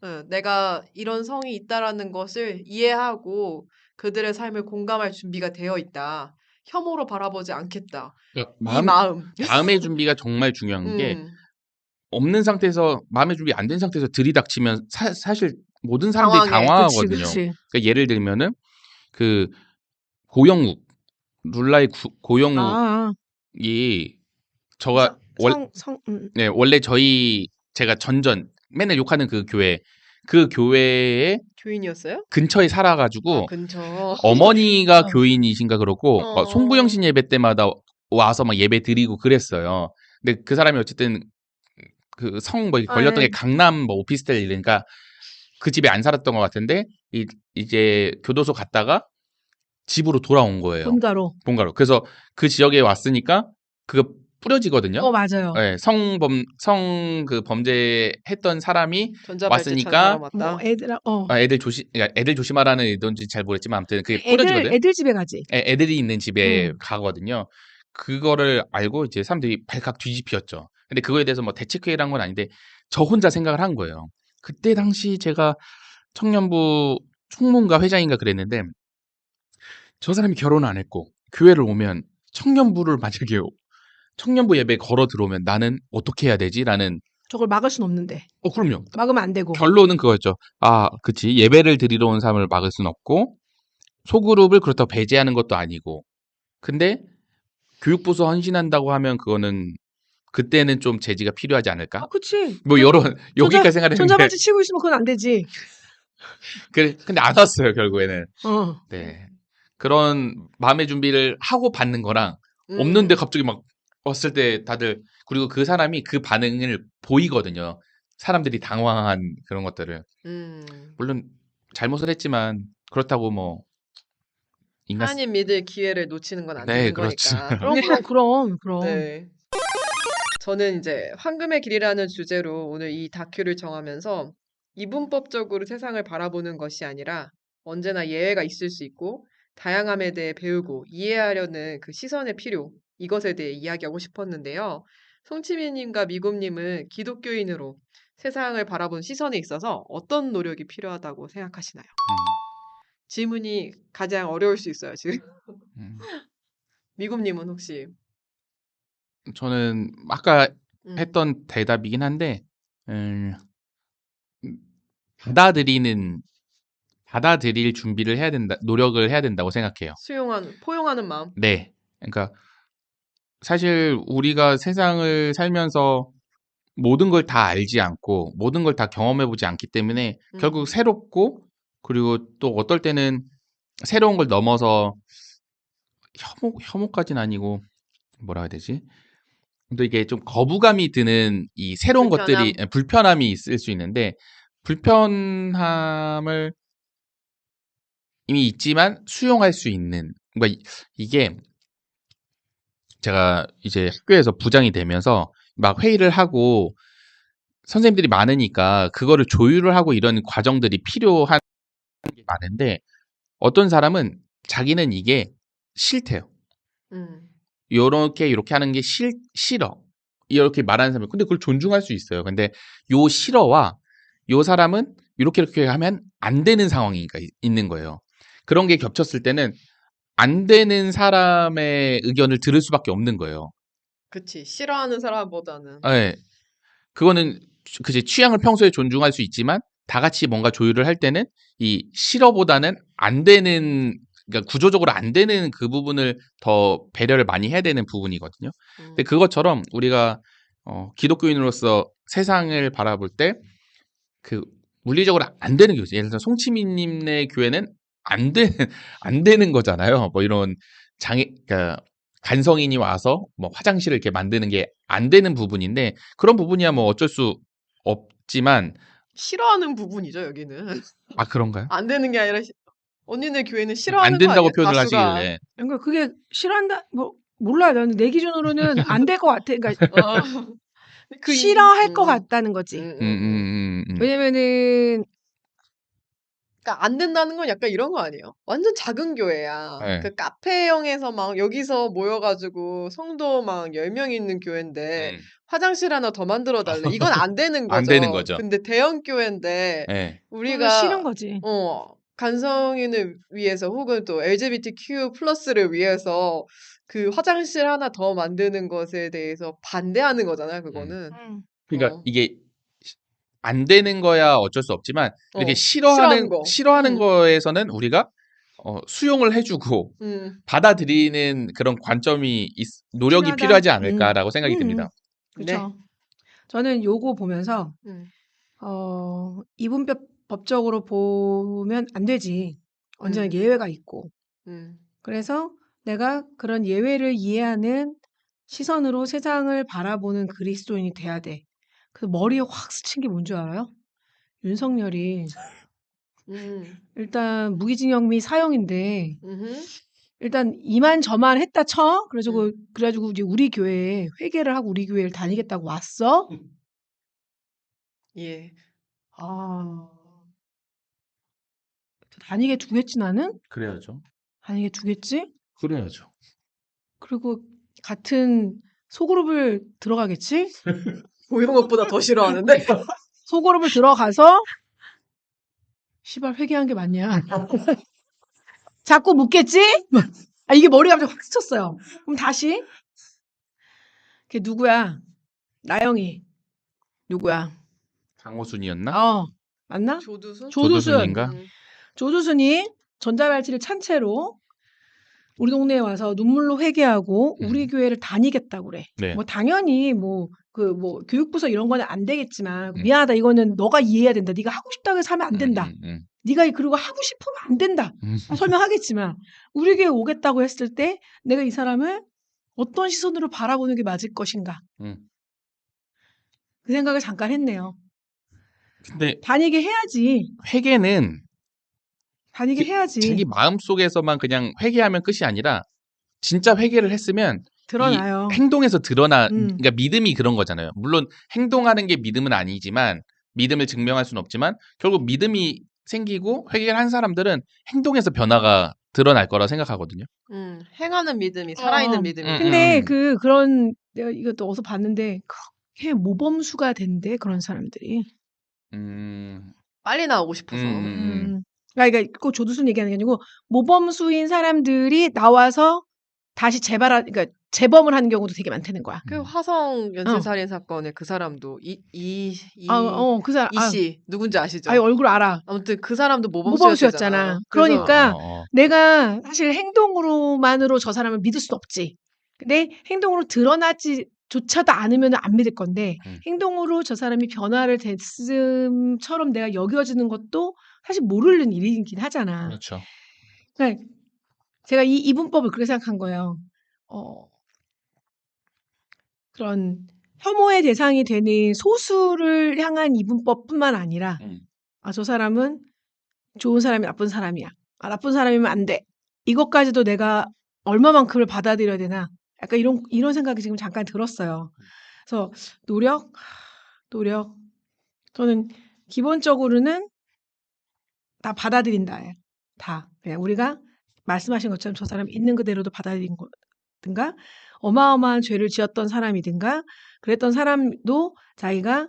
맞아. 내가 이런 성이 있다라는 것을 이해하고 그들의 삶을 공감할 준비가 되어 있다. 혐오로 바라보지 않겠다. 그러니까 이 마음. 마음의 준비가 정말 중요한 게 음, 없는 상태에서 마음의 준비 안 된 상태에서 들이닥치면 사실 모든 사람들이 당황해. 그치, 당황하거든요. 그치. 그러니까 예를 들면은 그 고영욱 룰라의 고영욱이 아, 저가 네, 원래 제가 맨날 욕하는 그 교회의 교인이었어요? 근처에 아, 살아가지고 근처. 어머니가 어. 교인이신가 그러고 송구영신 예배 때마다 와서 막 예배 드리고 그랬어요. 근데 그 사람이 어쨌든 그 걸렸던 게 예. 강남 뭐 오피스텔 이러니까 그 집에 안 살았던 것 같은데 이제 교도소 갔다가 집으로 돌아온 거예요. 본가로. 그래서 그 지역에 왔으니까 그거 뿌려지거든요. 맞아요. 예, 그 범죄했던 사람이 전자발찌 찬 왔으니까 사람 뭐 왔다. 그러니까 애들 조심하라는 의도인지 잘 모르겠지만 아무튼 그게 뿌려지거든요. 애들 집에 가지. 애들이 있는 집에 음. 가거든요. 그거를 알고 이제 사람들이 발칵 뒤집혔죠. 근데 그거에 대해서 뭐 대책회의란 건 아닌데 저 혼자 생각을 한 거예요. 그때 당시 제가 청년부 총무인가 회장인가 그랬는데 저 사람이 결혼 안 했고 교회를 오면 청년부 예배에 걸어 들어오면 나는 어떻게 해야 되지? 라는 저걸 막을 순 없는데. 그럼요. 막으면 안 되고. 결론은 그거였죠. 아, 그치. 예배를 드리러 온 사람을 막을 순 없고 소그룹을 그렇다고 배제하는 것도 아니고 근데 교육부서 헌신한다고 하면 그때는 좀 제지가 필요하지 않을까? 그치. 뭐 이런 여기까지 생각했는데 전자발찌 치고 있으면 그건 안 되지. 근데 안 왔어요 결국에는. 어. 네. 그런 마음의 준비를 하고 받는 거랑 음, 없는데 갑자기 막 왔을 때 다들 그리고 그 사람이 그 반응을 보이거든요. 사람들이 당황한 그런 것들을. 물론 잘못을 했지만 그렇다고 뭐 인간 하나님 믿을 기회를 놓치는 건 안 네, 되는 그렇죠. 거니까. 그럼. 네. 저는 이제 황금의 길이라는 주제로 오늘 이 다큐를 정하면서 이분법적으로 세상을 바라보는 것이 아니라 언제나 예외가 있을 수 있고 다양함에 대해 배우고 이해하려는 그 시선의 필요, 이것에 대해 이야기하고 싶었는데요. 송치미님과 미곰님은 기독교인으로 세상을 바라본 시선에 있어서 어떤 노력이 필요하다고 생각하시나요? 질문이 가장 어려울 수 있어요, 지금. 미곰님은 혹시? 저는 아까 음, 했던 대답이긴 한데 음, 받아들일 준비를 해야 노력을 해야 된다고 생각해요. 포용하는 마음. 네. 그러니까 사실 우리가 세상을 살면서 모든 걸 다 알지 않고 모든 걸 다 경험해 보지 않기 때문에 결국 새롭고 그리고 또 어떨 때는 새로운 걸 넘어서 혐오까지는 아니고 뭐라 해야 되지? 또 이게 좀 거부감이 드는 이 새로운 것들이 불편함이 있을 수 있는데 불편함을 이미 있지만 수용할 수 있는 그러니까 이게 제가 이제 학교에서 부장이 되면서 막 회의를 하고 선생님들이 많으니까 그거를 조율을 하고 이런 과정들이 필요한 게 많은데 어떤 사람은 자기는 이게 싫대요. 이렇게 하는 게 싫어. 이렇게 말하는 사람이 근데 그걸 존중할 수 있어요. 근데 요 싫어와 요 사람은 이렇게 하면 안 되는 상황이 있는 거예요. 그런 게 겹쳤을 때는 안 되는 사람의 의견을 들을 수밖에 없는 거예요. 그치. 싫어하는 사람보다는. 네. 그거는 그치 취향을 평소에 존중할 수 있지만 다 같이 뭔가 조율을 할 때는 이 싫어보다는 안 되는 그러니까 구조적으로 안 되는 그 부분을 더 배려를 많이 해야 되는 부분이거든요. 근데 그것처럼 우리가 기독교인으로서 세상을 바라볼 때 그 물리적으로 안 되는 교회, 예를 들어 송치미님네 교회는 안 되는 거잖아요. 뭐 이런 그러니까 간성인이 와서 뭐 화장실을 이렇게 만드는 게 안 되는 부분인데 그런 부분이야 뭐 어쩔 수 없지만 싫어하는 부분이죠, 여기는. 아 그런가요? 안 되는 게 아니라 언니네 교회는 안 싫어하는 거 된다고 아니야? 표현을 다수가. 하시길래 그러니까 그게 싫어한다 몰라요. 나는 내 기준으로는 안 될 것 같아. 그러니까 싫어할 것 같다는 거지. 왜냐면은 그러니까 안 된다는 건 약간 이런 거 아니에요? 완전 작은 교회야. 네. 그 카페형에서 막 여기서 모여가지고 성도 막 10명 있는 교회인데 화장실 하나 더 만들어 달래. 이건 안 되는 안 되는 거죠. 거죠. 근데 대형 교회인데 네. 그거는 싫은 우리가 거지. 간성인을 위해서 혹은 또 LGBTQ 플러스를 위해서 그 화장실 하나 더 만드는 것에 대해서 반대하는 거잖아요, 그거는. 그러니까 어. 이게 안 되는 거야 어쩔 수 없지만 이렇게 싫어하는 거. 싫어하는 거에서는 우리가 수용을 해주고 받아들이는 그런 관점이 노력이 필요하다. 필요하지 않을까라고 생각이 네. 듭니다. 그렇죠. 저는 요거 보면서 이분법 법적으로 보면 안 되지. 언제나 예외가 있고. 그래서 내가 그런 예외를 이해하는 시선으로 세상을 바라보는 그리스도인이 돼야 돼. 그래서 머리에 확 스친 게 뭔 줄 알아요? 윤석열이 일단 무기징역 및 사형인데 일단 이만저만 했다 쳐. 그래가지고 이제 우리 교회에 회개를 하고 우리 교회를 다니겠다고 왔어. 예. 아, 다니게 두겠지 나는? 그래야죠. 다니게 두겠지? 그래야죠. 그리고 같은 소그룹을 들어가겠지? 고용업보다 더 싫어하는데? 소그룹을 들어가서 시발 회개한 게 맞냐? 자꾸 묻겠지? 아, 이게 머리가 갑자기 확 스쳤어요. 그럼 다시 걔 누구야? 나영이 누구야? 강호순이었나? 맞나? 조두순? 조두순인가? 조두순이 전자발찌를 찬 채로 우리 동네에 와서 눈물로 회개하고 우리 교회를 다니겠다고 그래. 네. 뭐 당연히 교육부서 이런 거는 안 되겠지만 미안하다 이거는 너가 이해해야 된다. 네가 하고 싶다고 해서 하면 안 된다. 네가 그리고 하고 싶으면 안 된다. 설명하겠지만 우리 교회 오겠다고 했을 때 내가 이 사람을 어떤 시선으로 바라보는 게 맞을 것인가. 그 생각을 잠깐 했네요. 근데 다니게 해야지. 회개는 다니게 해야지. 자기 마음속에서만 그냥 회개하면 끝이 아니라 진짜 회개를 했으면 드러나요. 이 행동에서 그러니까 믿음이 그런 거잖아요. 물론 행동하는 게 믿음은 아니지만 믿음을 증명할 수는 없지만 결국 믿음이 생기고 회개를 한 사람들은 행동에서 변화가 드러날 거라 생각하거든요. 행하는 믿음이 살아있는 믿음이. 근데 내가 이것도 어디서 봤는데 그렇게 모범수가 된대 그런 사람들이. 빨리 나오고 싶어서. 그러니까 꼭 조두순 얘기하는 게 아니고 모범수인 사람들이 나와서 다시 그러니까 재범을 하는 경우도 되게 많다는 거야. 그 화성 연쇄살인 사건의 그 사람도 그 사람 이씨 누군지 아시죠? 얼굴 알아. 아무튼 그 사람도 모범수였잖아. 그러니까 내가 사실 행동으로만으로 저 사람을 믿을 수 없지. 근데 행동으로 드러나지조차도 않으면 안 믿을 건데 행동으로 저 사람이 변화를 됐음처럼 내가 여겨지는 것도 사실 모르는 일이긴 하잖아. 그렇죠. 그러니까 제가 이 이분법을 그렇게 생각한 거예요. 그런 혐오의 대상이 되는 소수를 향한 이분법뿐만 아니라 저 사람은 좋은 사람이 나쁜 사람이야. 나쁜 사람이면 안 돼. 이것까지도 내가 얼마만큼을 받아들여야 되나. 약간 이런 생각이 지금 잠깐 들었어요. 그래서 노력. 저는 기본적으로는 다 받아들인다. 다. 그냥 우리가 말씀하신 것처럼 저 사람 있는 그대로도 받아들인 거든가 어마어마한 죄를 지었던 사람이든가 그랬던 사람도 자기가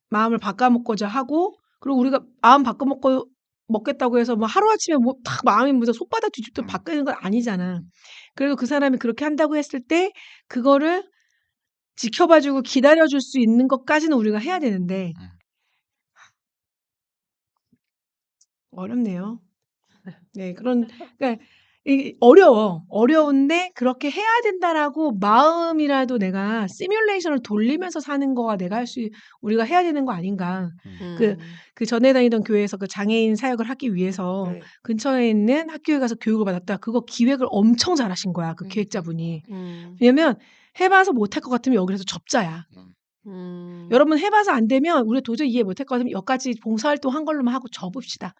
마음을 바꿔먹고자 하고 그리고 우리가 마음 바꿔먹겠다고 해서 뭐 하루아침에 딱 마음이 무슨 손바닥 뒤집듯 바뀌는 건 아니잖아. 그래도 그 사람이 그렇게 한다고 했을 때 그거를 지켜봐주고 기다려줄 수 있는 것까지는 우리가 해야 되는데 어렵네요. 네, 그러니까 어려운데 그렇게 해야 된다라고 마음이라도 내가 시뮬레이션을 돌리면서 사는 거가 우리가 해야 되는 거 아닌가. 그 전에 다니던 교회에서 그 장애인 사역을 하기 위해서 근처에 있는 학교에 가서 교육을 받았다. 그거 기획을 엄청 잘하신 거야, 그 기획자분이. 왜냐면 해봐서 못할 것 같으면 여기서 접자야. 여러분 해봐서 안 되면 우리 도저히 이해 못할 것 같으면 여기까지 봉사활동 한 걸로만 하고 접읍시다.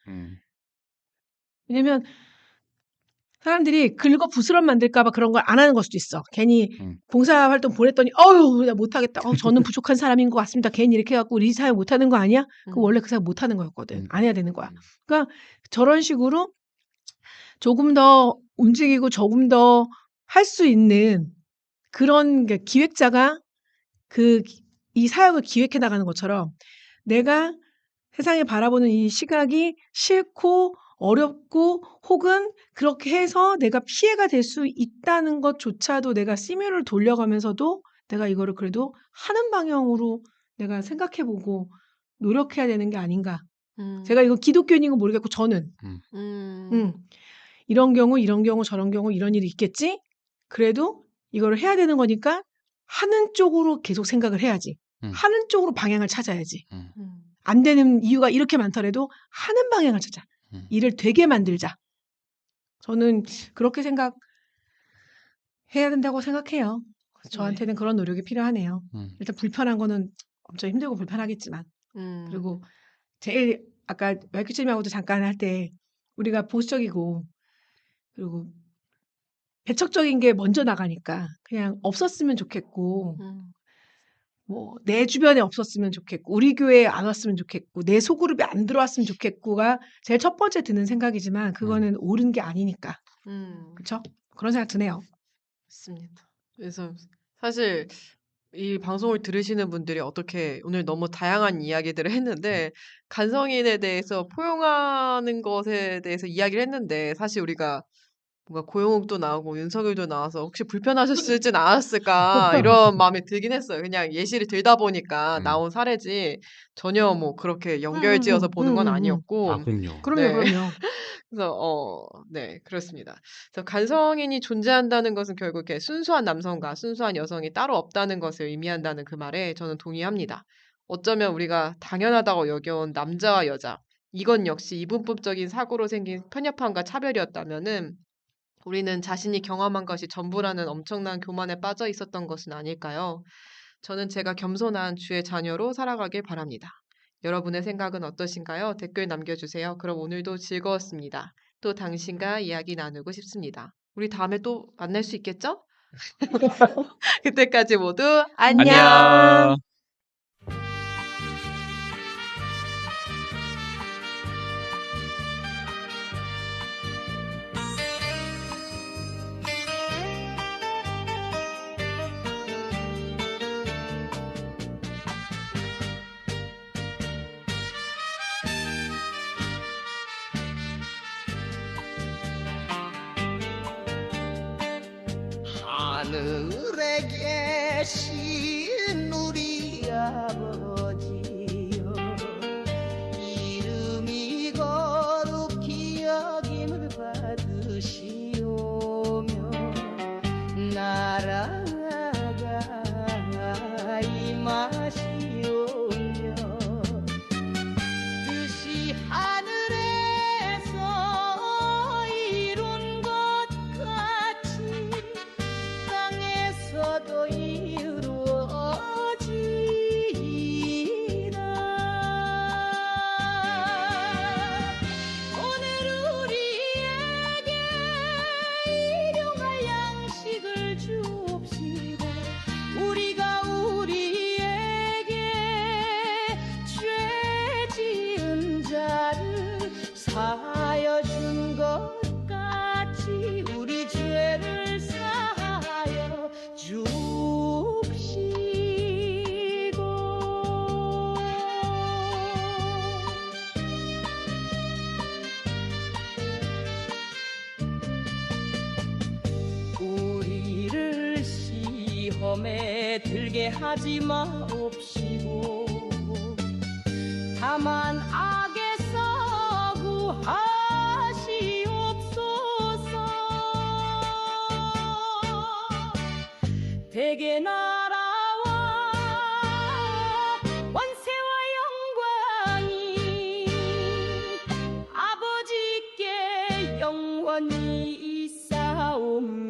왜냐면 사람들이 긁어 부스럼 만들까봐 그런 걸 안 하는 걸 수도 있어. 괜히 음. 봉사활동 보냈더니 어휴 나 못하겠다. 저는 부족한 사람인 것 같습니다. 괜히 이렇게 해갖고 우리 사회 못하는 거 아니야? 그 원래 그 사람 못하는 거였거든. 안 해야 되는 거야. 그러니까 저런 식으로 조금 더 움직이고 조금 더 할 수 있는 그런 기획자가 이 사역을 기획해 나가는 것처럼 내가 세상에 바라보는 이 시각이 싫고 어렵고 혹은 그렇게 해서 내가 피해가 될 수 있다는 것조차도 내가 시뮬을 돌려가면서도 내가 이거를 그래도 하는 방향으로 내가 생각해보고 노력해야 되는 게 아닌가. 제가 이거 기독교인인 건 모르겠고 저는 이런 경우 저런 경우 이런 일이 있겠지. 그래도 이거를 해야 되는 거니까 하는 쪽으로 계속 생각을 해야지. 하는 쪽으로 방향을 찾아야지. 안 되는 이유가 이렇게 많더라도 하는 방향을 찾아. 일을 되게 만들자. 저는 그렇게 생각해야 된다고 생각해요. 저한테는 그런 노력이 필요하네요. 일단 불편한 거는 엄청 힘들고 불편하겠지만. 그리고 제일 아까 말규님하고도 잠깐 할 때 우리가 보수적이고 그리고 배척적인 게 먼저 나가니까 그냥 없었으면 좋겠고 뭐 내 주변에 없었으면 좋겠고 우리 교회에 안 왔으면 좋겠고 내 소그룹에 안 들어왔으면 좋겠고가 제일 첫 번째 드는 생각이지만 그거는 옳은 게 아니니까 그렇죠? 그런 생각 드네요. 맞습니다. 그래서 사실 이 방송을 들으시는 분들이 어떻게 오늘 너무 다양한 이야기들을 했는데 간성인에 대해서 포용하는 것에 대해서 이야기를 했는데 사실 우리가 뭔가 고영욱도 나오고 윤석열도 나와서 혹시 불편하셨을진 않았을까 이런 마음이 들긴 했어요. 그냥 예시를 들다 보니까 나온 사례지 전혀 뭐 그렇게 연결지어서 보는 건 아니었고. 아, 그럼요. 그럼요, 네. 그럼요. 그래서 네, 그렇습니다. 그래서 간성인이 존재한다는 것은 결국 이렇게 순수한 남성과 순수한 여성이 따로 없다는 것을 의미한다는 그 말에 저는 동의합니다. 어쩌면 우리가 당연하다고 여겨온 남자와 여자, 이건 역시 이분법적인 사고로 생긴 편협함과 차별이었다면은 우리는 자신이 경험한 것이 전부라는 엄청난 교만에 빠져 있었던 것은 아닐까요? 저는 제가 겸손한 주의 자녀로 살아가길 바랍니다. 여러분의 생각은 어떠신가요? 댓글 남겨주세요. 그럼 오늘도 즐거웠습니다. 또 당신과 이야기 나누고 싶습니다. 우리 다음에 또 만날 수 있겠죠? 그때까지 모두 안녕! 안녕. 하늘에 계신 우리 아버지여 이름이 거룩히 여김을 받으시오며 나라가 임하시오며 뜻이 하늘에서 이룬 것 같이 땅에서도 이루어지이다. 오늘 우리에게 일용할 양식을 주옵시고 우리가 우리에게 죄 지은 자를 사하여 준 것 같이 우리 죄를 사하여 주옵시고 우리를 시험에 들게 하지 마옵시고 다만 악에서 구하시옵소서. 대개 나라와 원세와 영광이 아버지께 영원히 있사옵니다.